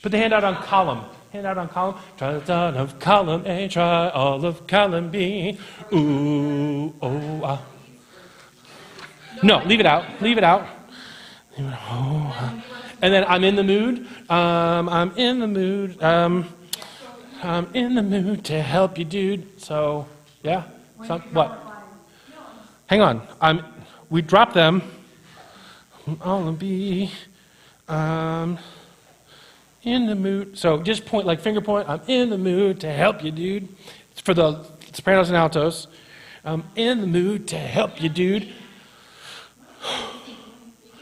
[SPEAKER 7] Put the hand out on column. Hand out on column. Try all of column A. Try all of column B. Ooh, oh, wow. No, leave it out. Leave it out. Leave it, oh, wow. And then I'm in the mood. I'm in the mood. I'm in the mood to help you, dude. So, yeah. What? Hang on. We drop them. I'll be in the mood. So just point, finger point. I'm in the mood to help you, dude. It's for the sopranos and altos. I'm in the mood to help you, dude.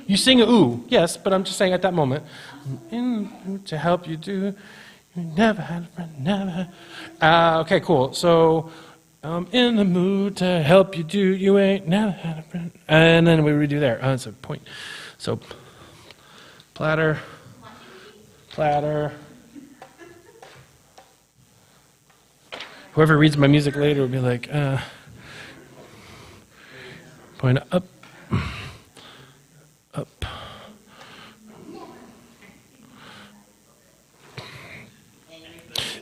[SPEAKER 7] You sing a ooh, yes, but I'm just saying at that moment. I'm in the mood to help you, dude. You never had a friend, never had. Okay, cool. So I'm in the mood to help you, dude. You ain't never had a friend. And then we redo there. That's a point. So platter. Whoever reads my music later will be like, point up,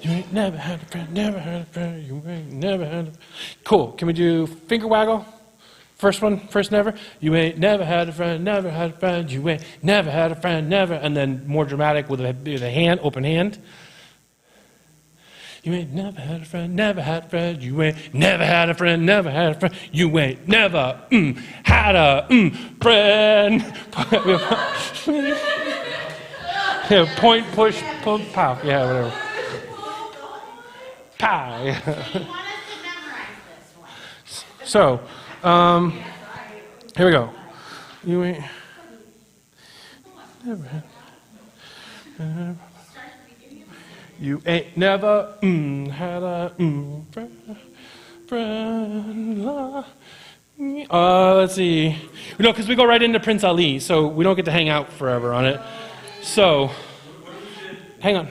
[SPEAKER 7] You ain't never had a friend, never had a friend, you ain't never had a... Cool. Can we do finger waggle? First one, first never. You ain't never had a friend, never had a friend, you ain't never had a friend, never. And then more dramatic with a hand, open hand. You ain't never had a friend, never had a friend, you ain't never had a friend, never had a friend, you ain't never had a friend. Yeah, point, push, pull, pow. Yeah, whatever. Pie.
[SPEAKER 1] You want us to memorize this one?
[SPEAKER 7] So, here we go. You ain't never had. You ain't never had a friend. Let's see. No, because we go right into Prince Ali, so we don't get to hang out forever on it. So, hang on.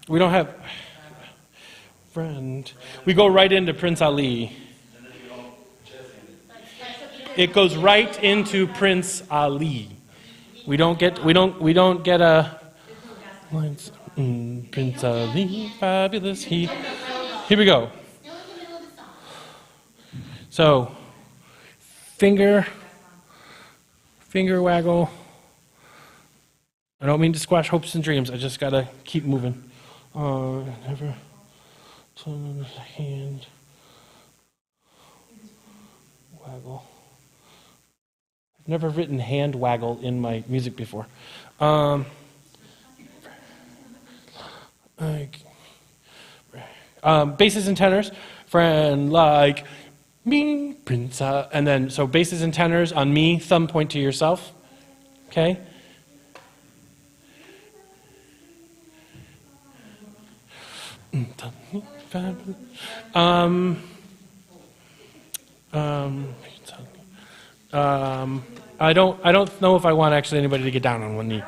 [SPEAKER 7] We don't have friend. We go right into Prince Ali. It goes right into Prince Ali. We don't get a Prince Ali, fabulous he. Here we go. So, finger waggle. I don't mean to squash hopes and dreams. I just gotta keep moving. Never turn the hand waggle. I've never written hand waggle in my music before. Basses and tenors. Friend like me, Prince. And then, so basses and tenors on me, thumb point to yourself. Okay? I don't know if I want actually anybody to get down on one knee.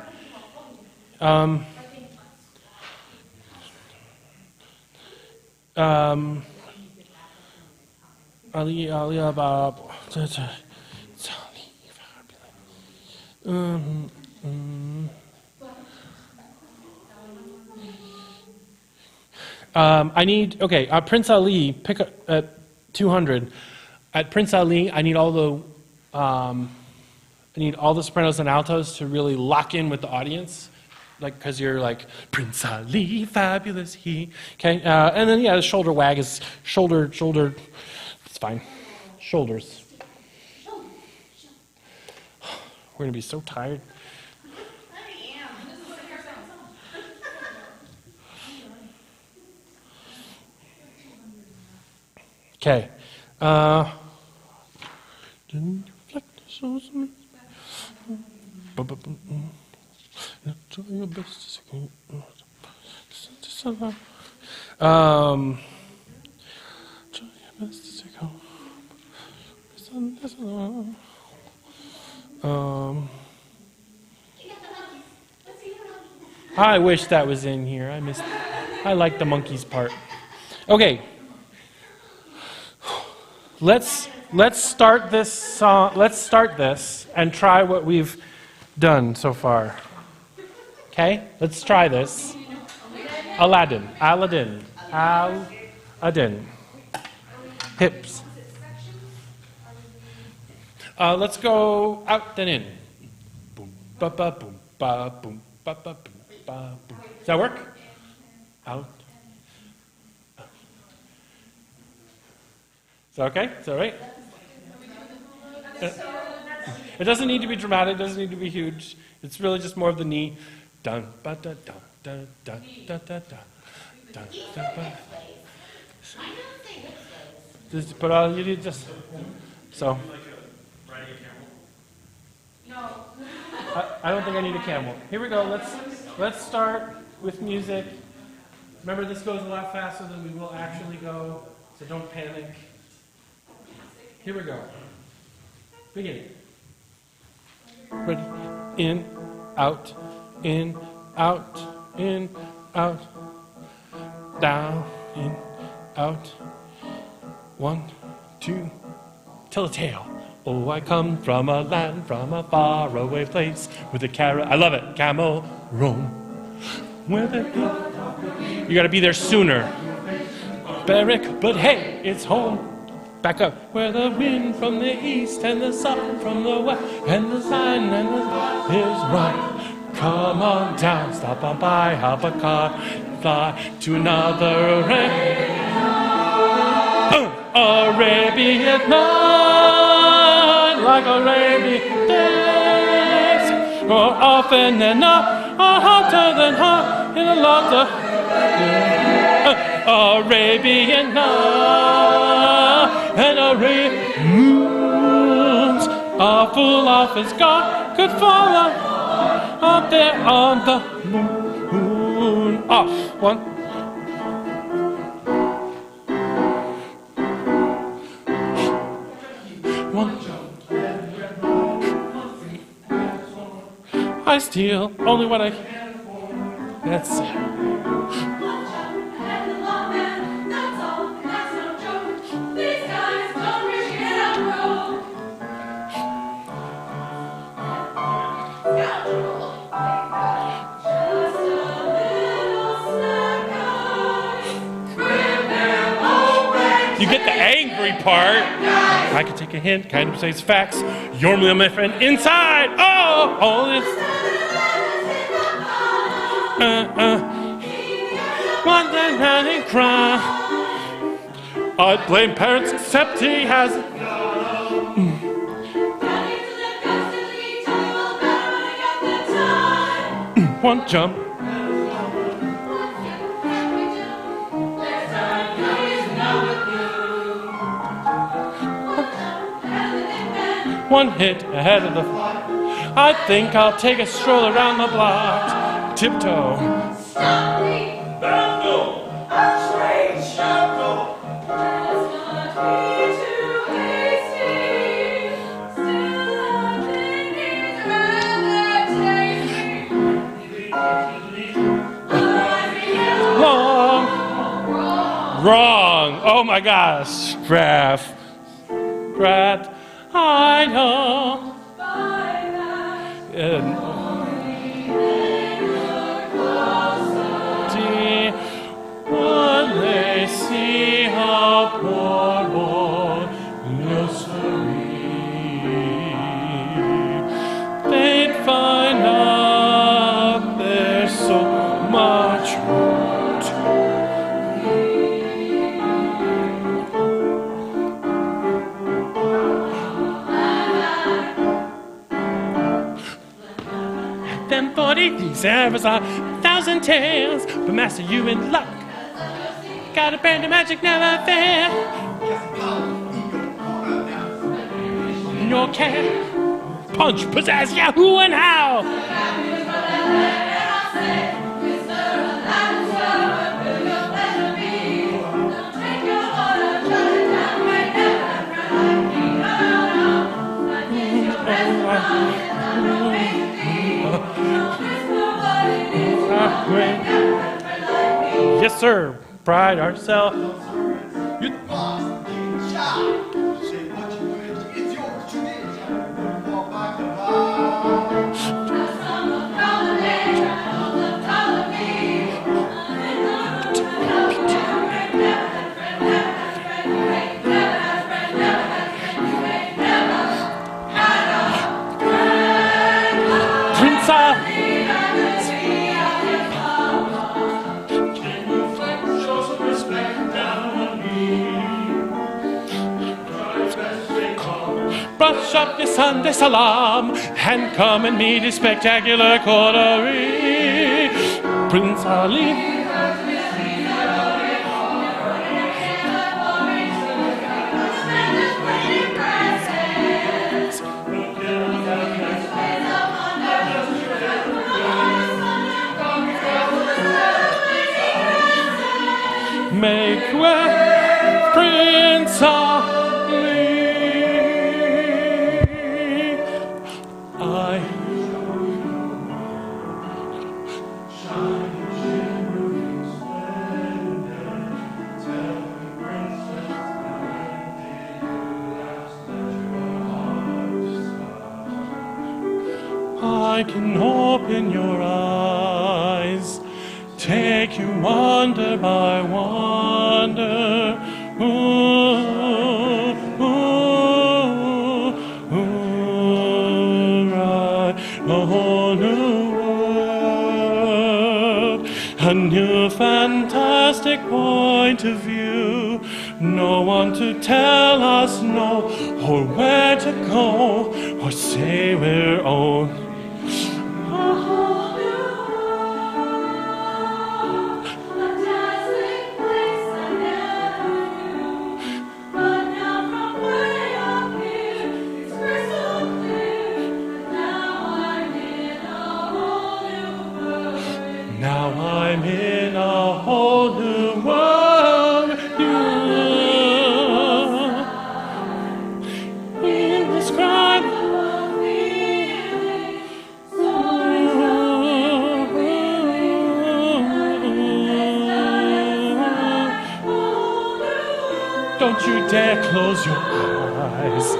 [SPEAKER 7] Ali Bob. I need, okay, Prince Ali, pick up at 200. At Prince Ali, I need all the sopranos and altos to really lock in with the audience, like, because you're like, Prince Ali, fabulous he. Okay, and then, yeah, the shoulder wag is shoulder, it's fine. Shoulders. We're going to be so tired. Okay. Try your best to I wish that was in here. I like the monkeys part. Okay. Let's start this song. Let's start this and try what we've done so far. Okay? Let's try this. Aladdin. Hips. Let's go out then in. Boom, ba ba boom, ba boom, ba ba boom, ba boom. Does that work? Out. Is that okay? Is that right? It doesn't need to be dramatic. It doesn't need to be huge. It's really just more of the knee. Dun ba da da da da da da da da da. Just put all you need. Just so. I don't think I need a camel. Here we go. Let's start with music. Remember, this goes a lot faster than we will actually go, so don't panic. Here we go. Begin. Ready? In, out, in, out, in, out. Down, in, out. 1, 2. Tell a tale. Oh, I come from a land, from a faraway place, with a I love it, camel roam. Where the you gotta be there sooner. Barrack, but hey, it's home. Back up. Where the wind from the east and the sun from the west, and the sun and the is right. Come on down, stop on by, hop a car, fly to another Arabian night, like Arabian days. More often than not, or hotter than hot in a lot of Arabian night, and Arabian moons are full of his God could fall out there on the moon. Off one. I steal only what I can. That's it. You get the angry part. I can take a hint, kind of says facts. You're my friend inside. Oh, this. One day night and cry. I blame parents, except he has. One jump. One hit ahead of the. I think I'll take a stroll around the block. Tiptoe.
[SPEAKER 4] Stop me! Bando! A train shuffle! Let's not be too hasty. Still, I think he'd rather take me.
[SPEAKER 7] Long. Wrong. Oh my gosh. Graph. I know. When they see how poor boy nursery, they'd find out there's so much room to them 40 these eras are 1,000 tales, but master, you in luck. Got a brand of magic, never fail. No care. Punch, pizzazz, yahoo, and how. Yes, sir. Pride ourselves. You
[SPEAKER 8] boss, king shot. Say what you wish, it's yours to ditch. Walk back the bar.
[SPEAKER 7] Prince brush up your Sunday salam and come and meet his spectacular coterie. Prince Ali. Make way, Prince Ali. I can open your eyes, take you wonder by wonder. Ooh, ooh, ooh, right. A whole new world, a new fantastic point of view. No one to tell us no, or where to go, or say we're old. Now I'm in a whole new world with you. Don't you dare close your eyes.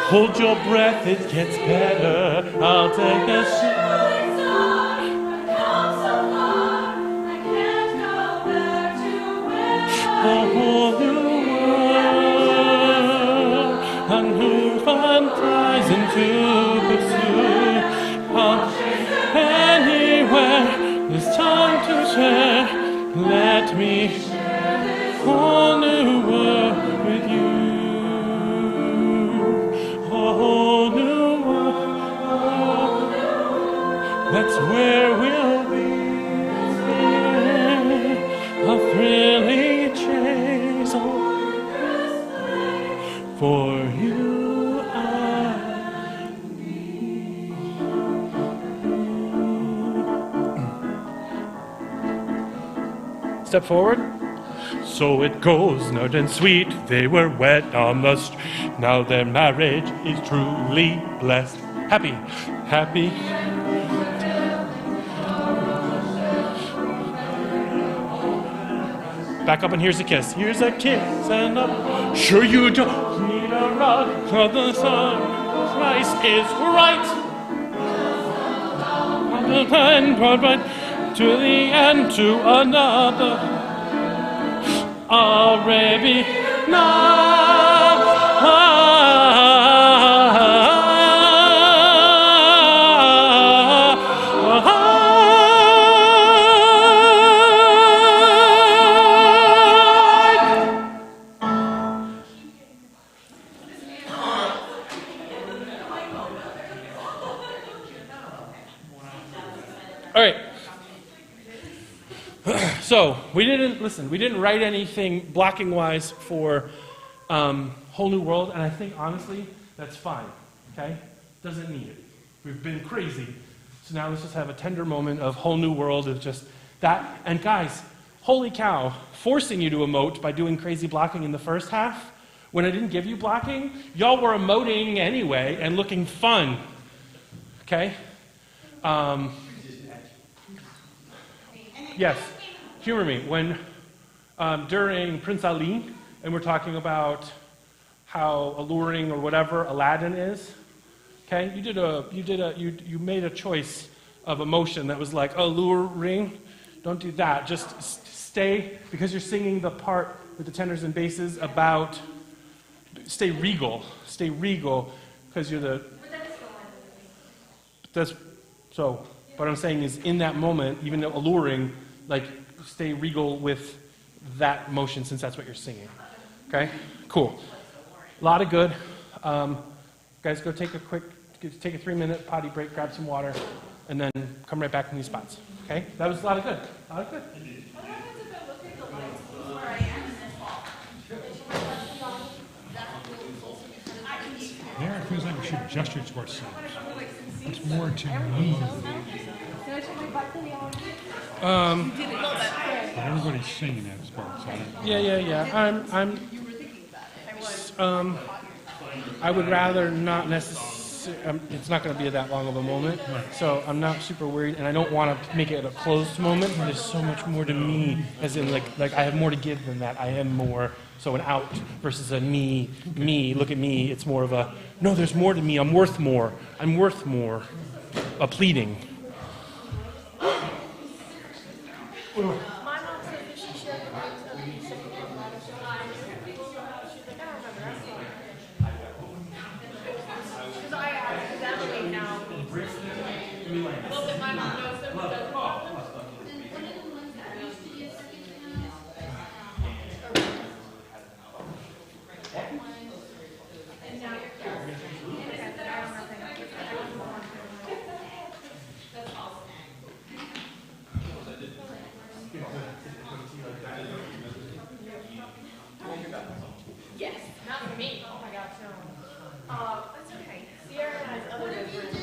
[SPEAKER 7] Hold your breath, it gets better. I'll take a shot. A whole new world, a new horizon to pursue. Anywhere, there's time to share. Let me share this whole new world with you. A whole new world, that's where we'll be. A thrilling chase for you and me. Step forward. So it goes, nerd and sweet. They were wed on the street. Now their marriage is truly blessed. Happy, happy. Back up and here's a kiss. Here's a kiss and a... Sure you don't need a rug for the sun. Christ is right. From the end, right to the end, to another. Already All right. So we didn't write anything blocking wise for Whole New World, and I think honestly that's fine. Okay, doesn't need it. We've been crazy, so now let's just have a tender moment of Whole New World of just that. And guys, holy cow, forcing you to emote by doing crazy blocking in the first half when I didn't give you blocking, y'all were emoting anyway and looking fun. Okay. Yes. Humor me, when during Prince Ali, and we're talking about how alluring or whatever Aladdin is, okay? You made a choice of emotion that was like alluring. Don't do that. Just stay, because you're singing the part with the tenors and basses about. Stay regal, because you're the. That's so. What I'm saying is, in that moment, even though alluring, like. Stay regal with that motion since that's what you're singing. Okay? Cool. A lot of good. Guys, go take a 3-minute potty break, grab some water, and then come right back in these spots. Okay? That was a lot of good. A lot of good.
[SPEAKER 6] What happens if I look at the lights where I am and then fall?
[SPEAKER 9] There, it feels like we should gesture towards ourselves. It's more to me. Everybody's singing that part. So
[SPEAKER 7] Yeah. I would rather not necessarily. It's not going to be that long of a moment, so I'm not super worried, and I don't want to make it a closed moment. There's so much more to me, as in like I have more to give than that. I am more. So an out versus a me. Look at me. It's more of a no. There's more to me. I'm worth more. a pleading.
[SPEAKER 6] My mom said that she shared the rights of the second one. She's like, I don't remember that song. Because I exactly now. Well, if my mom knows them, it doesn't bother them. Yes, not for me. Oh my gosh, no. That's okay. Sierra has other different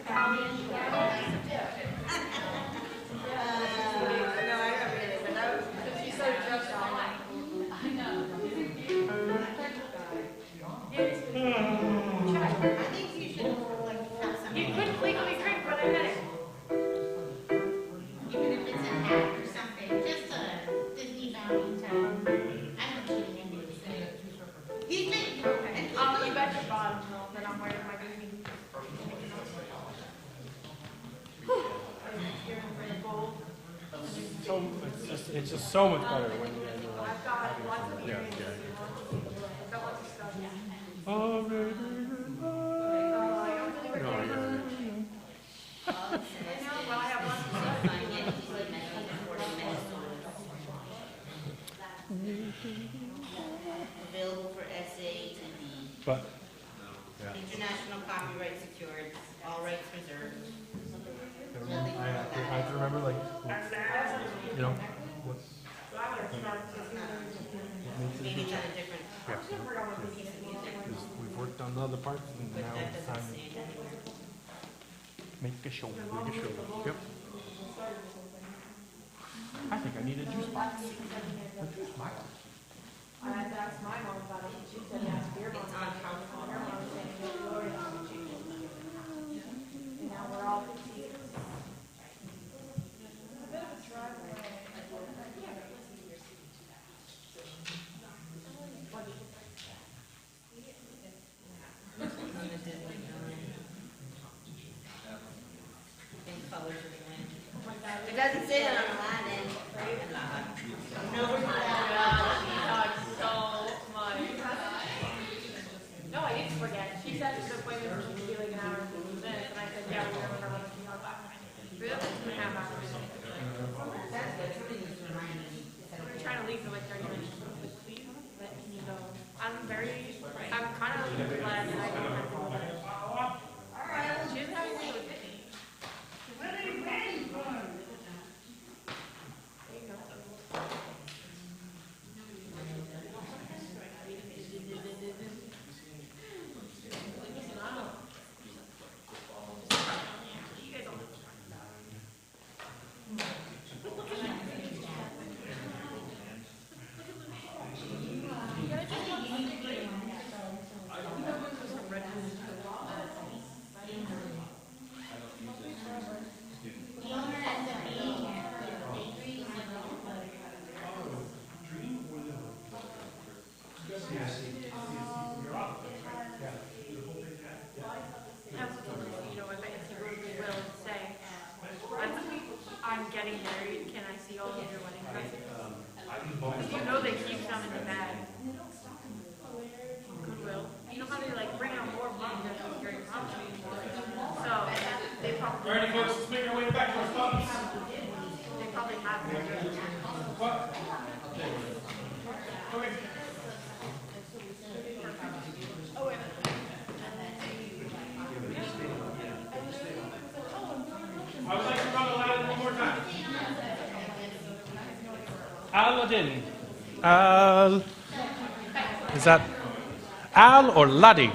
[SPEAKER 6] Italian.
[SPEAKER 1] No, I remember it, but that was,
[SPEAKER 6] She's so dressed all night.
[SPEAKER 1] I know. I think you should, like, have some.
[SPEAKER 6] You couldn't legally drink for the minute.
[SPEAKER 1] Even if it's a hat or something, just a Disney Valentine. I'm not kidding, I'm really saying. He's been, and
[SPEAKER 6] You bet your bottom roll that I'm wearing my baby.
[SPEAKER 7] It's just so much better when you guys are
[SPEAKER 6] I've got lots of earrings.
[SPEAKER 7] yeah.
[SPEAKER 6] I've got lots of stuff.
[SPEAKER 7] oh, baby.
[SPEAKER 6] I don't really regret it. Well, I have lots of stuff.
[SPEAKER 1] available for SA to be
[SPEAKER 7] But
[SPEAKER 1] international copyright secured, all rights reserved.
[SPEAKER 7] I have to remember, like, you know, what's
[SPEAKER 1] Maybe it's on a different piece of music,
[SPEAKER 7] we've worked on the other parts, and
[SPEAKER 1] but
[SPEAKER 7] now
[SPEAKER 1] that
[SPEAKER 7] it's
[SPEAKER 1] doesn't
[SPEAKER 7] time
[SPEAKER 1] say it anywhere.
[SPEAKER 7] to make a show. Yep. I think I need a juice box.
[SPEAKER 6] I had to ask my mom about it. She said, ask your mom.
[SPEAKER 1] It's on how far.
[SPEAKER 6] Her mom was saying, "It's Lord, I'm changing." And now we're all 50 years. A bit of a driveway.
[SPEAKER 1] In colors of the wind. It doesn't say that on Aladdin. No,
[SPEAKER 6] Oh my God, she talked so much. No, I didn't forget. She said the appointment was supposed to be like an hour and 15 minutes, and I said, yeah, we remember how much she talked about. Really? 2.5 hours.
[SPEAKER 1] that's good, somebody needs to remind me.
[SPEAKER 6] We were trying to leave for like 30 minutes. Like, please let me go. I'm kind of glad that I didn't have to go there. She doesn't have anything with me. I'm getting married, can I see all of your wedding presents? Because you know they keep some in the bag. Goodwill. You know how they like bring out more money than those great properties. So they probably.
[SPEAKER 5] All right, folks, let's make our way back to our spots.
[SPEAKER 6] They probably have.
[SPEAKER 5] What? Okay.
[SPEAKER 6] Oh, wait.
[SPEAKER 5] I would like to run Aladdin one more time.
[SPEAKER 7] Aladdin. Is that Al or Laddie?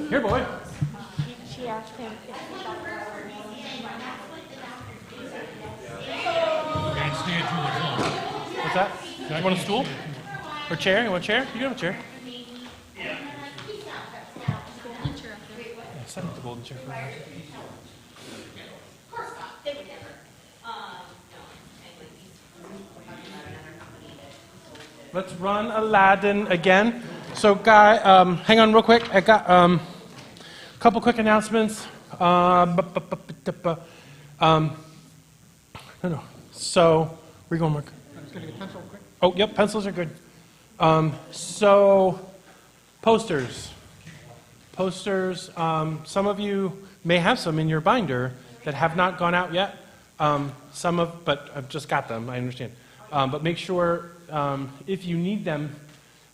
[SPEAKER 7] Here, boy.
[SPEAKER 6] She asked him
[SPEAKER 9] Can't stand too much longer.
[SPEAKER 7] What's that? You want a stool? Or chair? You want a chair? You can have a chair. Yeah, set up the golden chair for me.
[SPEAKER 1] Of course not, they would never. No, anyway, we're talking about another company that.
[SPEAKER 7] Let's run Aladdin again. So, Guy, hang on real quick. I got couple quick announcements. No. So, where you going, Mark?
[SPEAKER 9] I'm just gonna get a pencil quick.
[SPEAKER 7] Oh, yep, pencils are good. So, posters. Posters, some of you may have some in your binder that have not gone out yet. But I've just got them, I understand. But make sure, if you need them,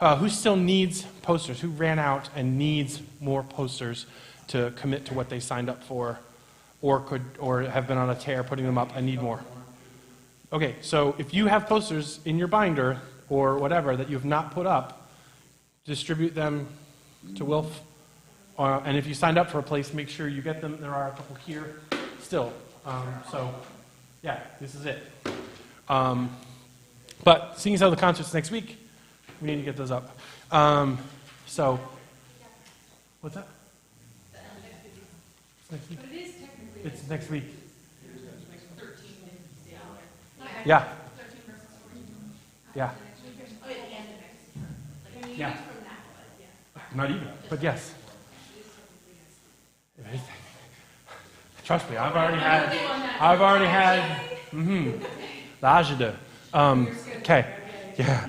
[SPEAKER 7] who still needs posters? Who ran out and needs more posters to commit to what they signed up for, or have been on a tear putting them up and need more? Okay, so if you have posters in your binder or whatever that you have not put up, distribute them to Wilf. And if you signed up for a place, make sure you get them. There are a couple here still. So, yeah, this is it. But seeing as how the concert's next week, we need to get those up. So, what's that? It's next week.
[SPEAKER 2] But it is technically.
[SPEAKER 7] It's next week.
[SPEAKER 2] Like 13
[SPEAKER 7] Yeah.
[SPEAKER 2] 13 versus 14.
[SPEAKER 7] Yeah.
[SPEAKER 6] Oh, yeah, the end of next year. Like, I mean,
[SPEAKER 7] Yeah.
[SPEAKER 6] weeks from now, but yeah.
[SPEAKER 7] Not even, but yes. Trust me, I've already had, l'agide. Okay, yeah.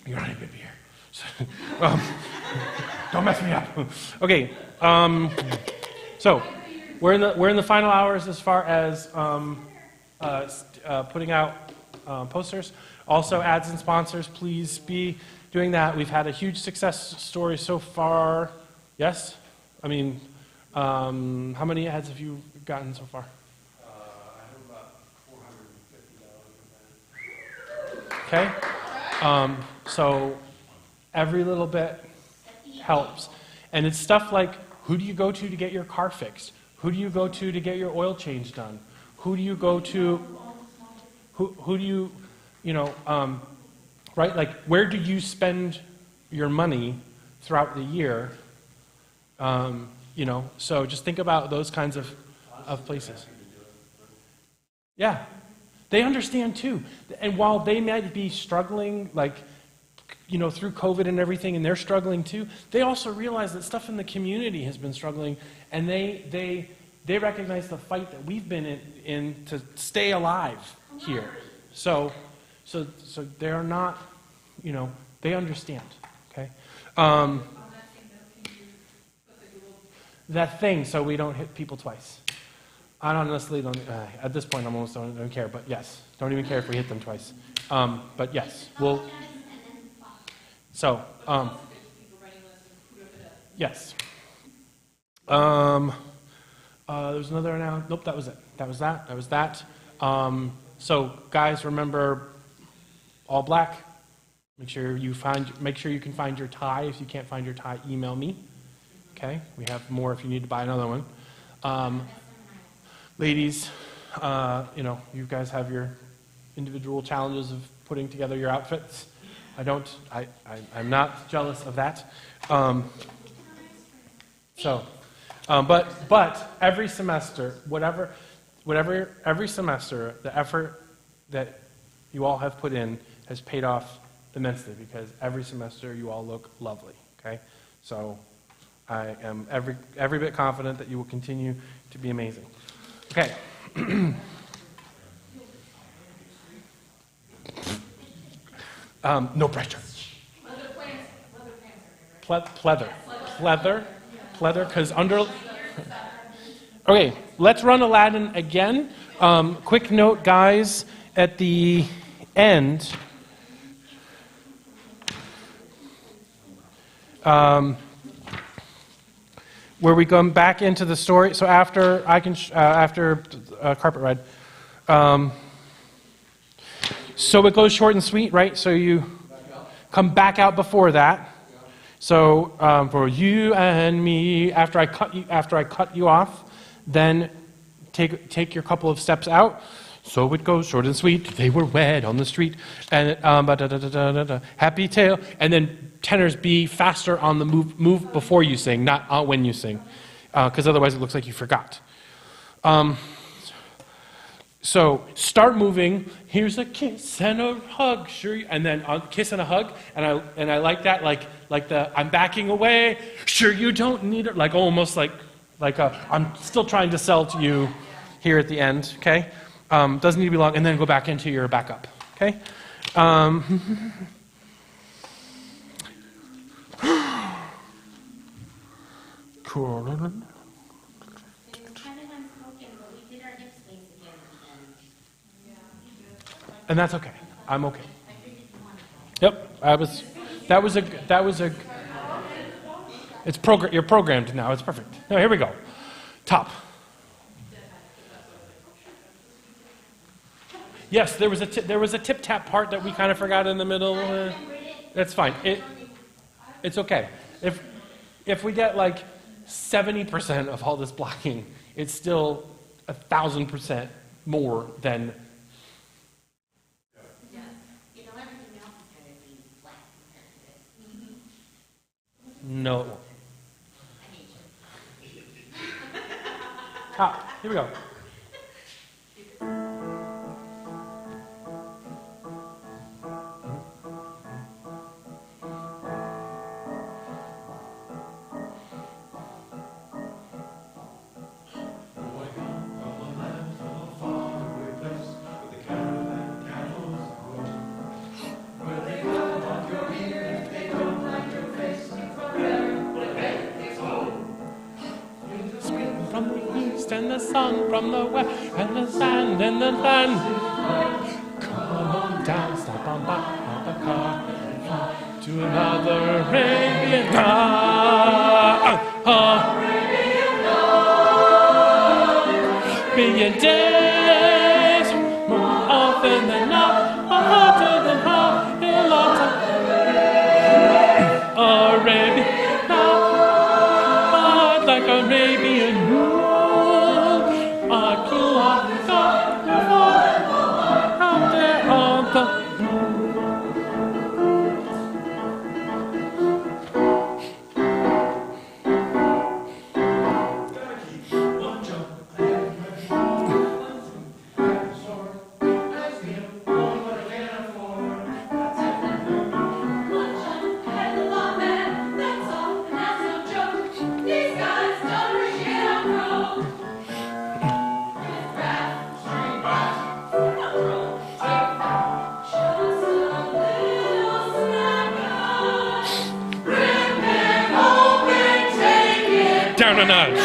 [SPEAKER 7] You're not even here. Don't mess me up. Okay, so we're in the final hours as far as putting out posters. Also, ads and sponsors, please be doing that. We've had a huge success story so far. Yes? I mean, how many ads have you gotten so far?
[SPEAKER 5] I have about $450
[SPEAKER 7] Okay. So every little bit helps. And it's stuff like, who do you go to get your car fixed? Who do you go to get your oil change done? Who do you go to, who do you, right? Like, where do you spend your money throughout the year? So just think about those kinds of places. Yeah, they understand too. And while they might be struggling, through COVID and everything, and they're struggling too, they also realize that stuff in the community has been struggling, and they recognize the fight that we've been in to stay alive here. So they're not, they understand. Okay. That thing, so we don't hit people twice. I honestly don't, at this point I almost don't care, but yes, don't even care if we hit them twice. But yes, we'll, so, yes. There's another announcement, nope, that was it. That was that. So guys, remember, all black. Make sure you can find your tie. If you can't find your tie, email me. Okay, we have more if you need to buy another one. Ladies, you guys have your individual challenges of putting together your outfits. I'm not jealous of that. But every semester, every semester, the effort that you all have put in has paid off immensely, because every semester you all look lovely. Okay, so I am every bit confident that you will continue to be amazing. Okay. No pressure. Pleather, because under... Okay, let's run Aladdin again. Quick note, guys, at the end... where we come back into the story. So after carpet ride, so it goes short and sweet, right? So you come back out before that. So for you and me, after I cut you off, then take your couple of steps out. So it goes short and sweet. They were wed on the street, and happy tale. And then tenors, be faster on the move before you sing, not when you sing, because otherwise it looks like you forgot. So start moving. Here's a kiss and a hug, sure. And then a kiss and a hug, and I like that, like the I'm backing away. Sure, you don't need it, like almost like I'm still trying to sell to you here at the end. Okay, doesn't need to be long, and then go back into your backup. Okay. Cool.
[SPEAKER 1] It was kind of unspoken, but we did our hip space again at the end.
[SPEAKER 7] And that's okay. I'm okay.
[SPEAKER 1] I figured you wanted that.
[SPEAKER 7] Yep. That was a. It's you're programmed now. It's perfect. No, here we go. Top. Yes, there was a tip tap part that we kind of forgot in the middle. That's fine. It's okay. If we get like 70% of all this blocking, it's still 1,000% more than.
[SPEAKER 1] Yeah. You know, everything else is going to be flat compared to this.
[SPEAKER 7] No, it won't.
[SPEAKER 1] I hate you.
[SPEAKER 7] Top. Here we go. From the east and the sun from the west and the sand and the land. Come on down, stop on by the car to another Arabian Arabian days, more often than not, hotter than hot, Arabian, like Arabian. Down a notch.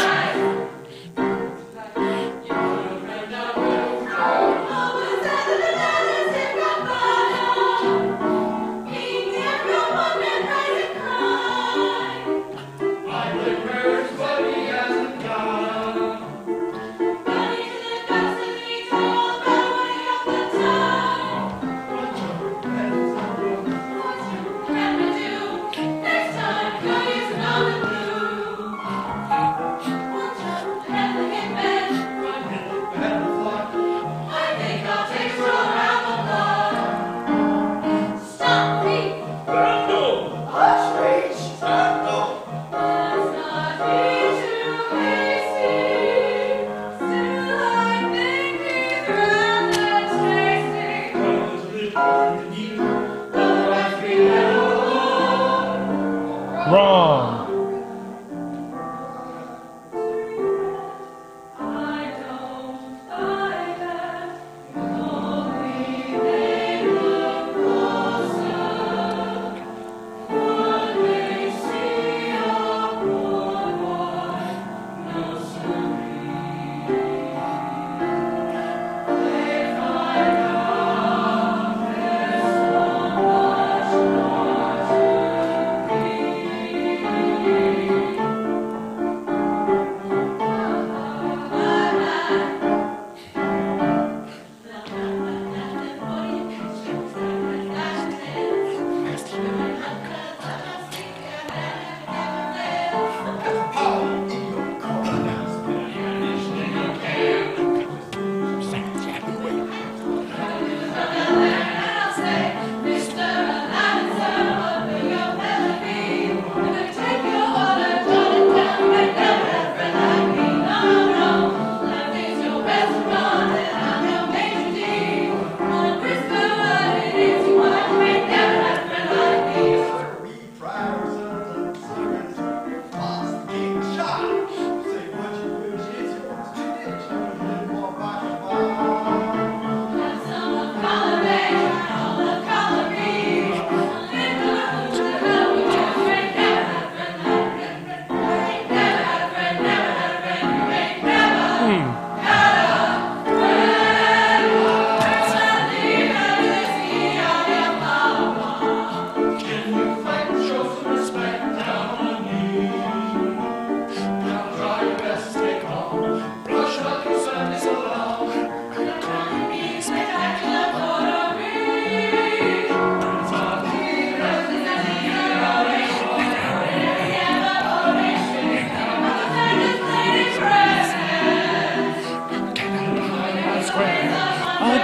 [SPEAKER 7] Wrong.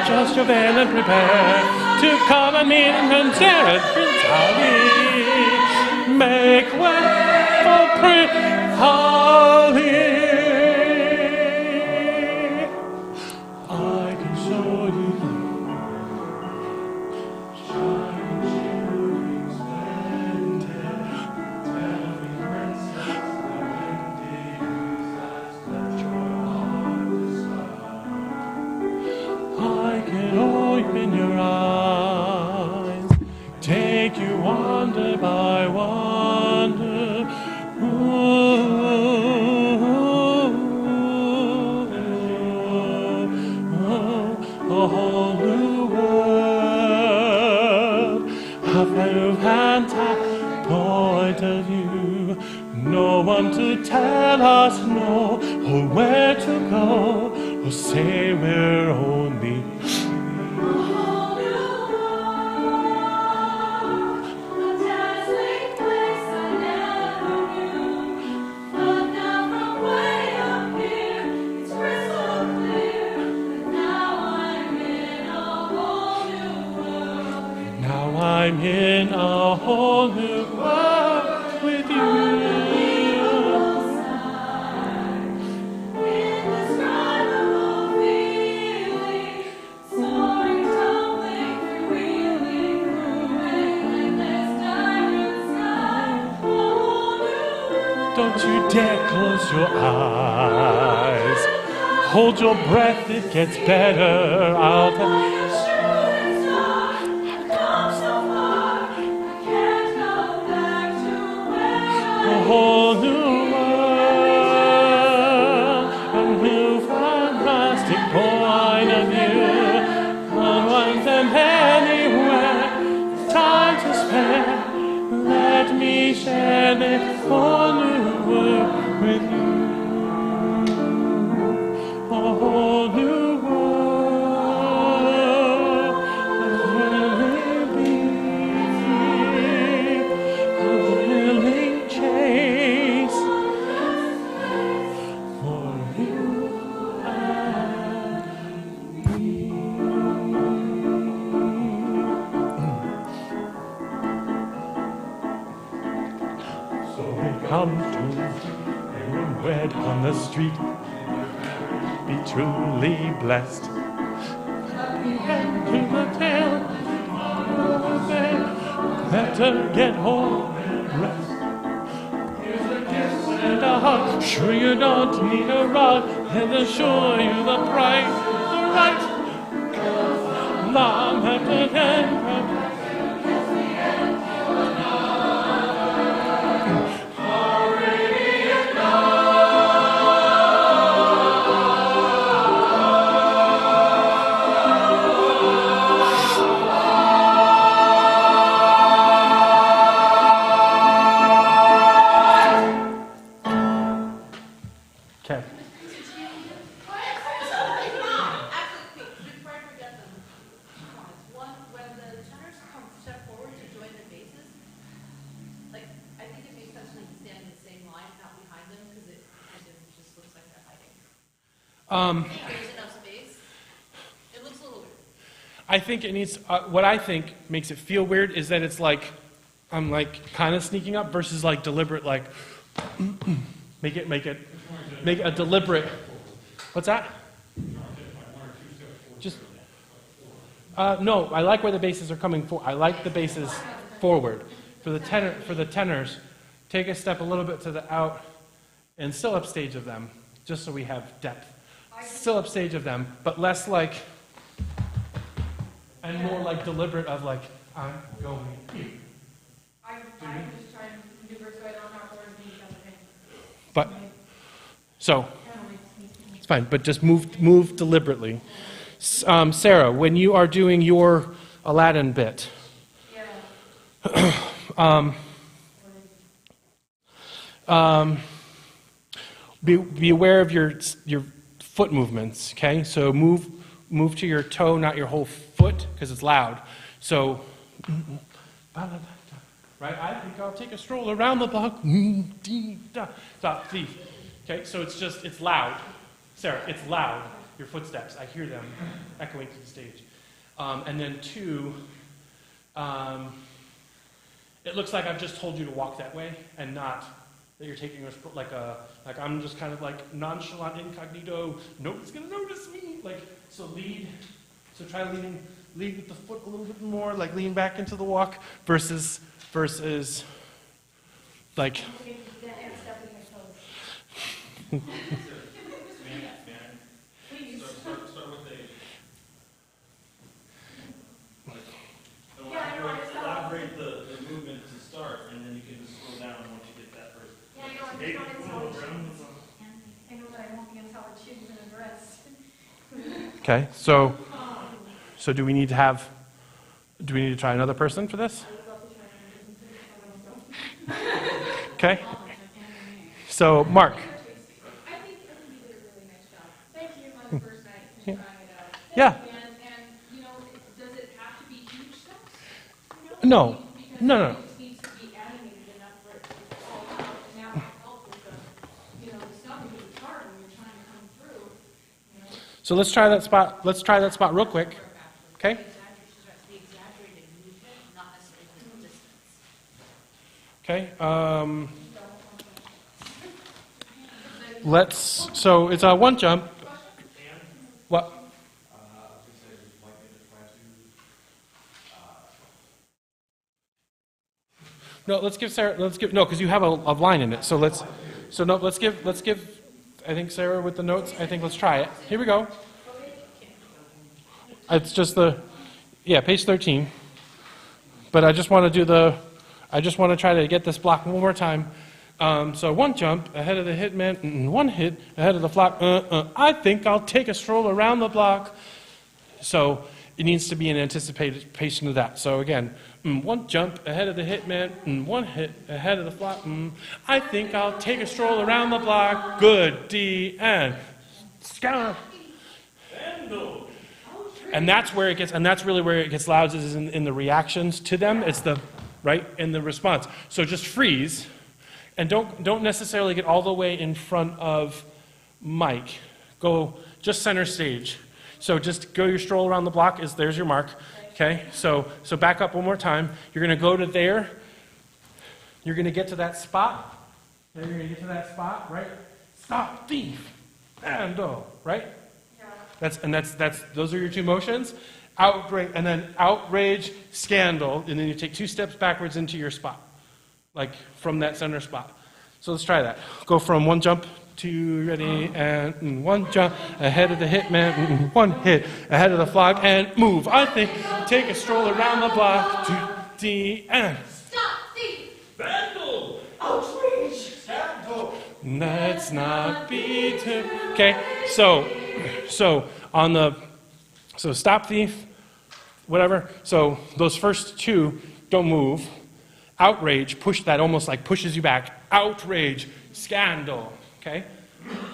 [SPEAKER 7] adjust your veil and prepare to come and meet and stare at Prince Ali. Make way for Prince Ali. I can show you shining, shimmering splendor. Tell me, princess, when did you last let your heart decide? I can open your eyes, take you wonder by wonder. A whole new world, a new fantastic point of view. No one to tell us no, or where to go, or say we're only. I'm in a whole new world with you. Indescribable feeling, soaring, tumbling, freewheeling through endless diamond sky. A whole new world. Don't you dare close your eyes. Hold your breath, it gets better. I'll tell you. A whole new world, a new fantastic point of view. On once and anywhere, time to spare. Let me share this whole new world with you. A whole new world, will it be? Chase for you and me. So we come to and wed on the street. Be truly blessed. Happy end to the tale. Better get home and rest. And a hug, sure you don't need a rug, and assure you the price, the right. Long after then, okay.
[SPEAKER 6] Before I forget them, one, when the tenors come step forward to join their basses, like, I think it makes sense when you stand in the same line, not behind them, because it kind of just looks like they're hiding. There's enough space. It looks a little weird.
[SPEAKER 7] I think it needs, what I think makes it feel weird is that it's like, I'm like kind of sneaking up versus like deliberate, like, make a deliberate, what's that? Just, no, I like where the basses are coming for. I like the basses forward. For the tenors, take a step a little bit to the out and still upstage of them, just so we have depth. Still upstage of them, but less like, and more like deliberate of like, I'm going here.
[SPEAKER 2] I'm just trying to maneuver so I don't have to be each other.
[SPEAKER 7] But, so, it's fine, but just move deliberately. Sarah, when you are doing your Aladdin bit, be aware of your foot movements, okay? So move to your toe, not your whole foot, because it's loud. So, right? I think I'll take a stroll around the block. Stop, thief. Okay, so it's loud. Sarah, it's loud. your footsteps. I hear them echoing through the stage. And then 2, it looks like I've just told you to walk that way and not that you're taking like I'm just kind of like nonchalant incognito. Nobody's gonna notice me. Like, so lead. So try lead with the foot a little bit more, like lean back into the walk versus like.
[SPEAKER 3] Start with elaborate the movement to start, and then you can just slow down once you get that first.
[SPEAKER 4] Yeah, I know, I know that I won't be in solid shoes and a dress.
[SPEAKER 7] Okay, so do we need to try another person for this? Okay. So Mark.
[SPEAKER 2] I think you did a really nice job. Thank you on the first night for trying it out.
[SPEAKER 7] Yeah.
[SPEAKER 2] And, you know, does it have to be huge steps?
[SPEAKER 7] No.
[SPEAKER 2] Because
[SPEAKER 7] No.
[SPEAKER 2] it just needs to be animated enough for it to fall out. And now it helps with the stuff because it's hard when you're trying to come through,
[SPEAKER 7] So let's try that spot. Let's try that spot real quick. Okay.
[SPEAKER 6] The exaggerated movement, not necessarily the distance.
[SPEAKER 7] Okay. So it's a 1 jump. What? No, let's give Sarah. No, because you have a line in it. So let's give. I think Sarah with the notes. I think let's try it. Here we go. It's just page 13. But I just want to try to get this block one more time. So 1 jump ahead of the hitman, 1 hit ahead of the flock. I think I'll take a stroll around the block. So it needs to be in anticipation of that. So again, 1 jump ahead of the hitman, 1 hit ahead of the flock. I think I'll take a stroll around the block. Good, D, and scout. And that's really where it gets loud, is in the reactions to them. It's in the response. So just freeze. And don't necessarily get all the way in front of Mike. Go just center stage. So just go your stroll around the block. There's your mark. Okay. So back up one more time. You're going to go to there. You're going to get to that spot. Then you're going to get to that spot, right? Stop, thief, and go, right? Yeah. Those are your 2 motions. Outrage, and then outrage, scandal, and then you take 2 steps backwards into your spot. Like from that center spot. So let's try that. Go from 1 jump to ready, and 1 jump ahead of the hitman, 1 hit ahead of the flock, and move. I think take a stroll around the block to D, and
[SPEAKER 4] Stop, thief!
[SPEAKER 3] Vandal!
[SPEAKER 8] Outrage! Scandal!
[SPEAKER 7] let's not be too. Okay, so stop thief, whatever. So those first 2 don't move. Outrage, that almost like pushes you back. Outrage, scandal. Okay?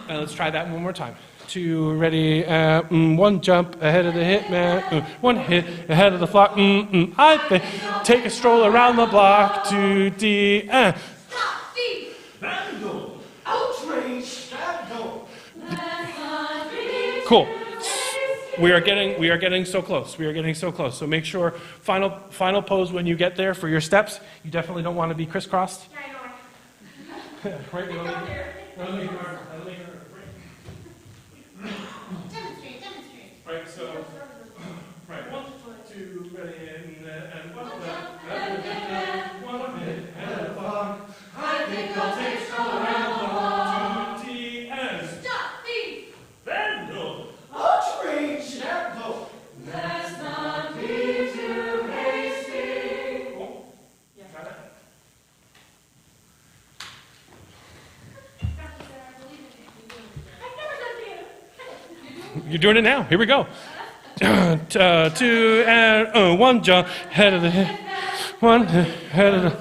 [SPEAKER 7] And let's try that one more time. 2, ready, 1 jump ahead of the hitman, 1 hit ahead of the flock. I think take a stroll around the block to D.
[SPEAKER 4] Stop, thief!
[SPEAKER 8] Vandal! Outrage! Scandal!
[SPEAKER 7] Cool. We are getting so close. We are getting so close. So make sure final pose when you get there for your steps. You definitely don't want to be crisscrossed.
[SPEAKER 4] Yeah, I know.
[SPEAKER 7] Right.
[SPEAKER 4] Demonstrate.
[SPEAKER 7] Right. So. Right. 1, 2, ready, and 1 minute, and a block. I think I'll take a stroll around the block to D, and
[SPEAKER 4] Stop, thief!
[SPEAKER 3] Vandal!
[SPEAKER 8] Outrage! Scandal!
[SPEAKER 4] Let's not be too hasty.
[SPEAKER 7] Cool. Got it?
[SPEAKER 4] I've never done theater.
[SPEAKER 7] You're doing it now. Here we go. 2 and 1 jump ahead of the hit. 1 head of the.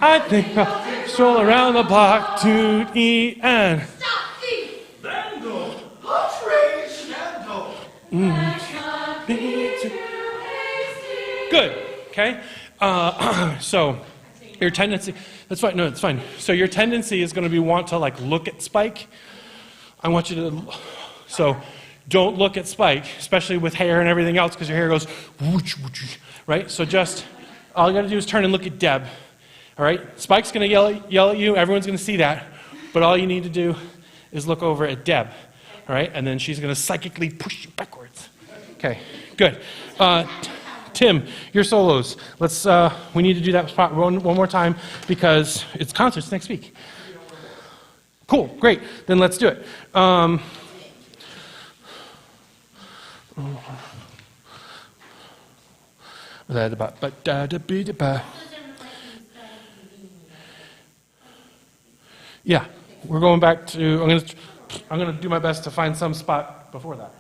[SPEAKER 7] I think I'll stroll around the block to E and.
[SPEAKER 4] Stop, thief!
[SPEAKER 3] Vandal!
[SPEAKER 8] Outrage! Scandal!
[SPEAKER 4] Let's not be too hasty.
[SPEAKER 7] Good. Okay. So your tendency. That's fine. No, it's fine. So your tendency is going to be want to like look at Spike. I want you to. So don't look at Spike, especially with hair and everything else, because your hair goes whoosh, whoosh, right? So just, all you got to do is turn and look at Deb, all right? Spike's going to yell at you. Everyone's going to see that. But all you need to do is look over at Deb, all right? And then she's going to psychically push you backwards. Okay, good. Tim, your solos. We need to do that spot one more time because it's concerts next week. Cool, great. Then let's do it. Yeah, we're going back to, I'm gonna do my best to find some spot before that.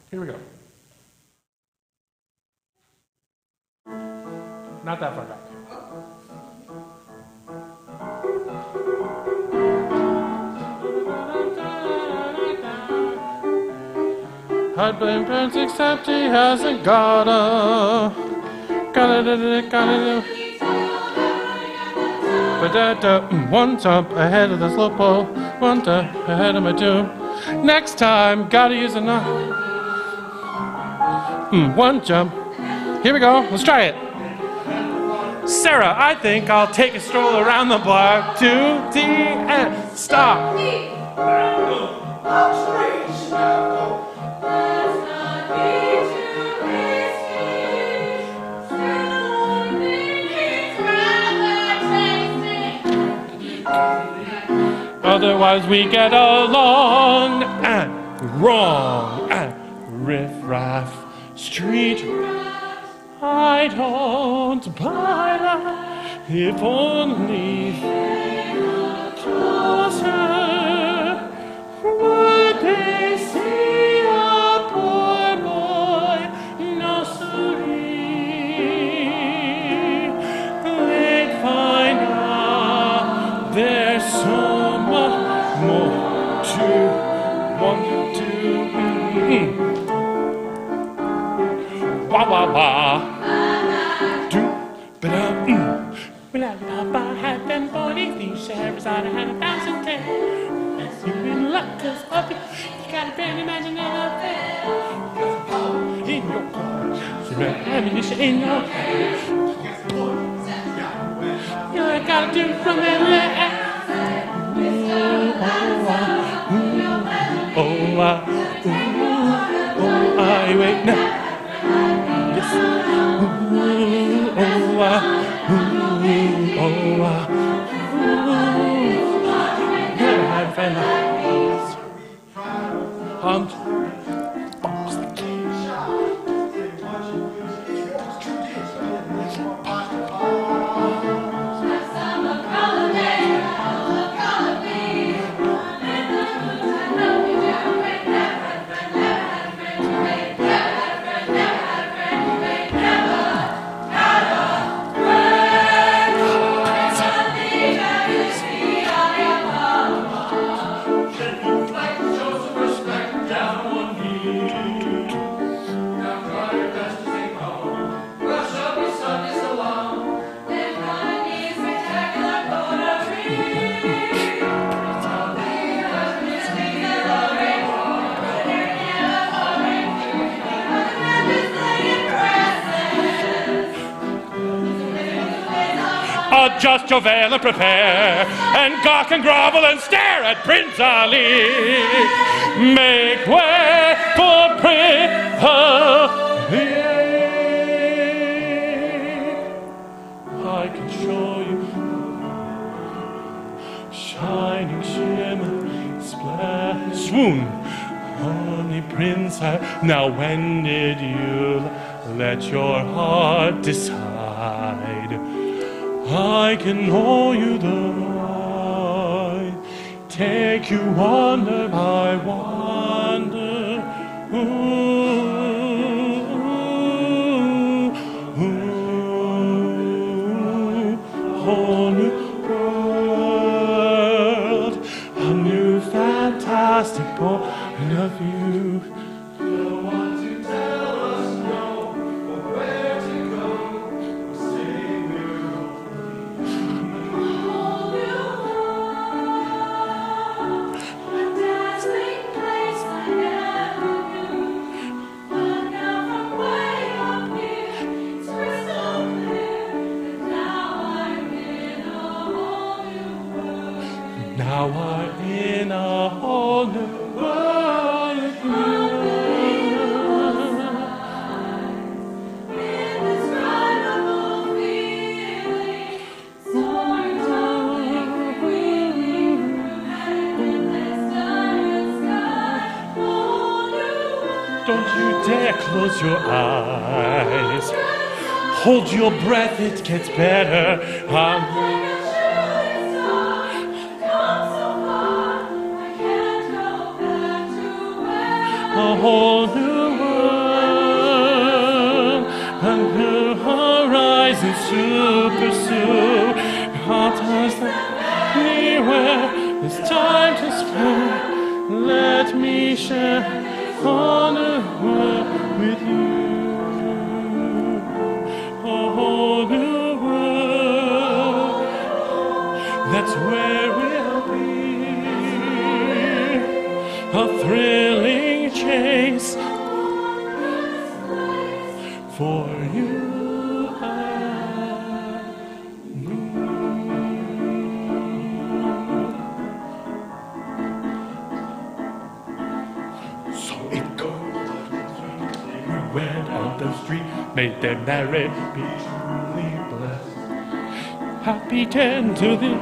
[SPEAKER 7] Here we go. Not that far back. Heart blame parents except he hasn't gotta one jump ahead of the slope pole, one jump ahead of my tomb. Next time, gotta use a knife. One jump. Here we go. Let's try it. Sarah, I think I'll take a stroll around the block to the end. Stop. Otherwise we get along and wrong and riff-raff street. I don't buy that. If only closer would they see a poor boy nursery. They'd find out there's so much more to want to be. Wah wah wah. Do ba da. Well, Papa had them 43 shares, I'd have had 1,010. You've been luck, 'cause puppy, you got a brand imaginary affair. In your car, so ammunition in your hand. You know, I gotta do from that land. Oh, I wait now. Yes. Adjust your veil and prepare, and gawk and grovel and stare at Prince Ali. Make way for Prince Ali. I can show you shining shimmer, splash, swoon. Honey Prince, now when did you let your heart decide? I can know you the right, take you wonder by wonder. Whole new world, a new fantastic point of view. No one to tell us no, or where to go, or say we're Now I'm in a whole new world with you.
[SPEAKER 4] Indescribable feeling, soaring, tumbling, freely, and endless diamond sky, whole new world.
[SPEAKER 7] Don't you dare close your eyes. Hold your breath, it gets better.
[SPEAKER 4] Like a shooting star, come so far, I can't go back to where
[SPEAKER 7] A whole new world, a new horizon to pursue. I'll touch anywhere. It's time to spend. Let me share all the world with you. A whole new world. That's where we'll be. A thrilling chase for you and me. So it goes. We went on the street, made them married, be truly blessed. Happy 10 to the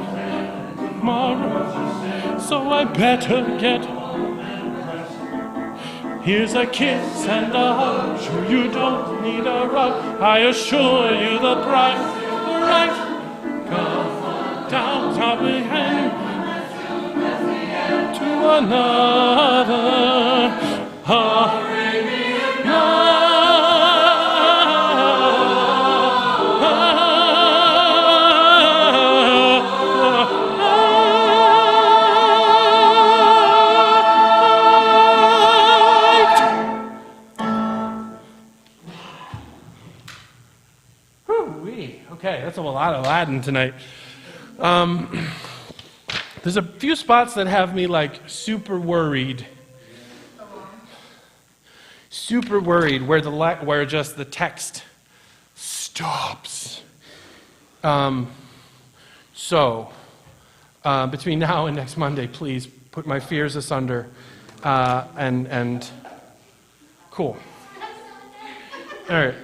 [SPEAKER 7] tomorrow, so I better get home and rest. Here's a kiss and a hug, sure you don't need a rug. I assure you the bright come down, top and to another. Okay, that's a lot of Latin tonight. There's a few spots that have me like super worried. Super worried where just the text stops. So between now and next Monday, please put my fears asunder and cool. All right.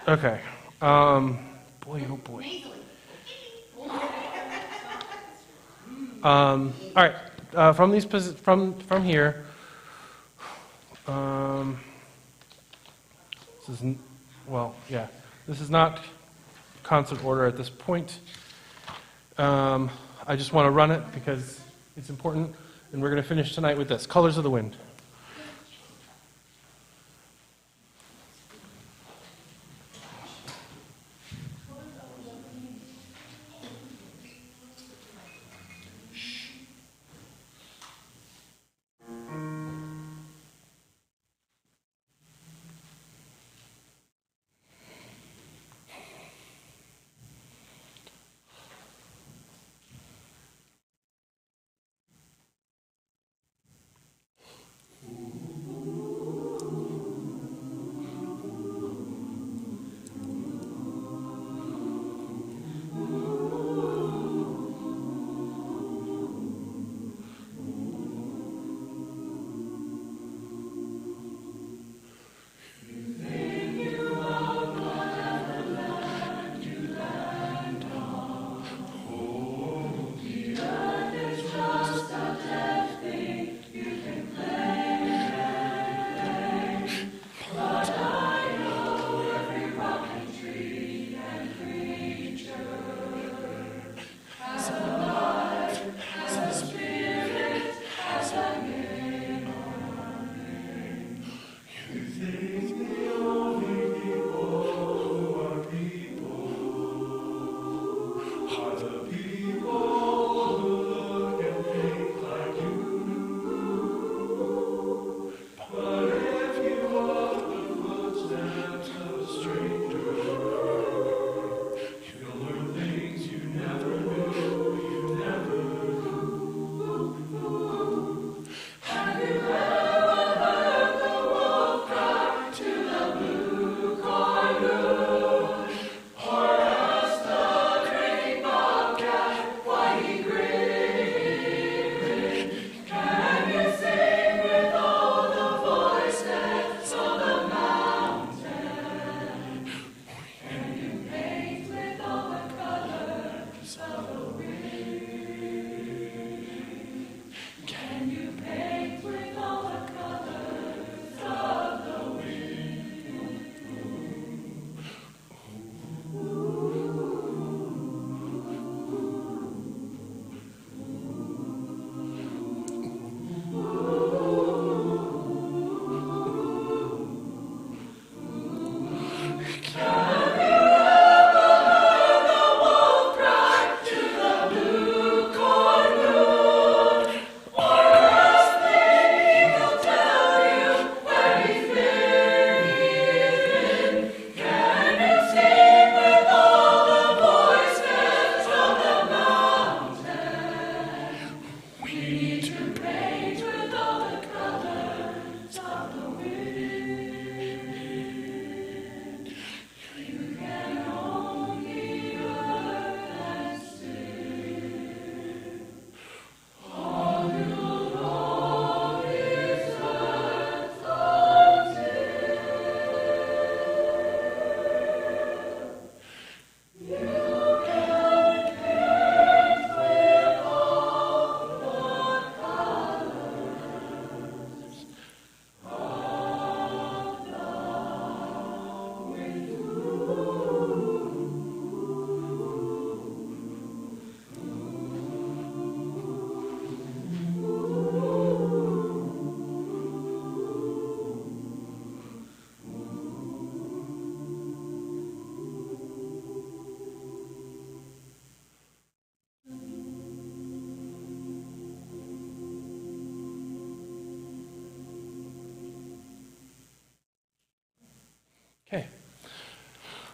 [SPEAKER 7] Okay. Boy, oh boy. All right. From these from here. This is yeah. This is not concert order at this point. I just want to run it because it's important, and we're going to finish tonight with this: Colors of the Wind.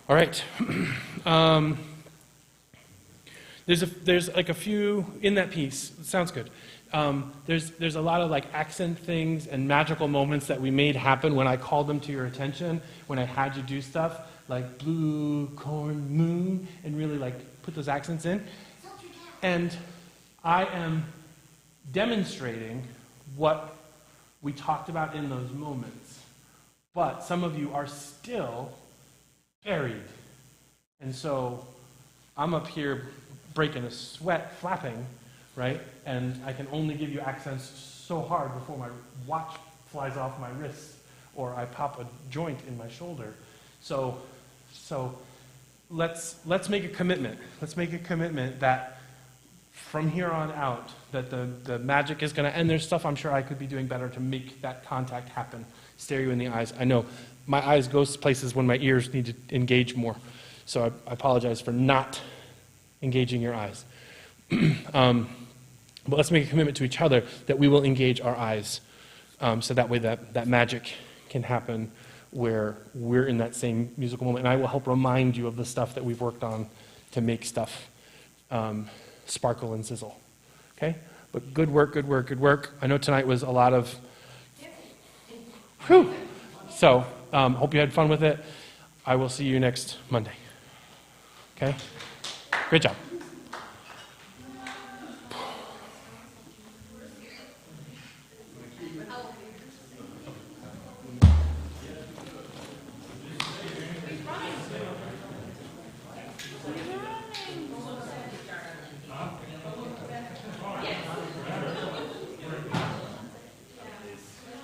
[SPEAKER 7] All right. There's like a few in that piece. It sounds good. There's a lot of like accent things and magical moments that we made happen when I called them to your attention, when I had you do stuff like blue, corn, moon, and really like put those accents in. And I am demonstrating what we talked about in those moments. But some of you are still buried. And so I'm up here breaking a sweat, flapping, right? And I can only give you accents so hard before my watch flies off my wrist or I pop a joint in my shoulder. So let's make a commitment. Let's make a commitment that from here on out, that the magic is going to, and there's stuff I'm sure I could be doing better to make that contact happen, stare you in the eyes. I know my eyes go places when my ears need to engage more. So I apologize for not engaging your eyes. But let's make a commitment to each other that we will engage our eyes, so that way that magic can happen where we're in that same musical moment. And I will help remind you of the stuff that we've worked on to make stuff sparkle and sizzle. Okay? But good work, good work, good work. I know tonight was a lot of whew. So hope you had fun with it. I will see you next Monday. Okay? Great job.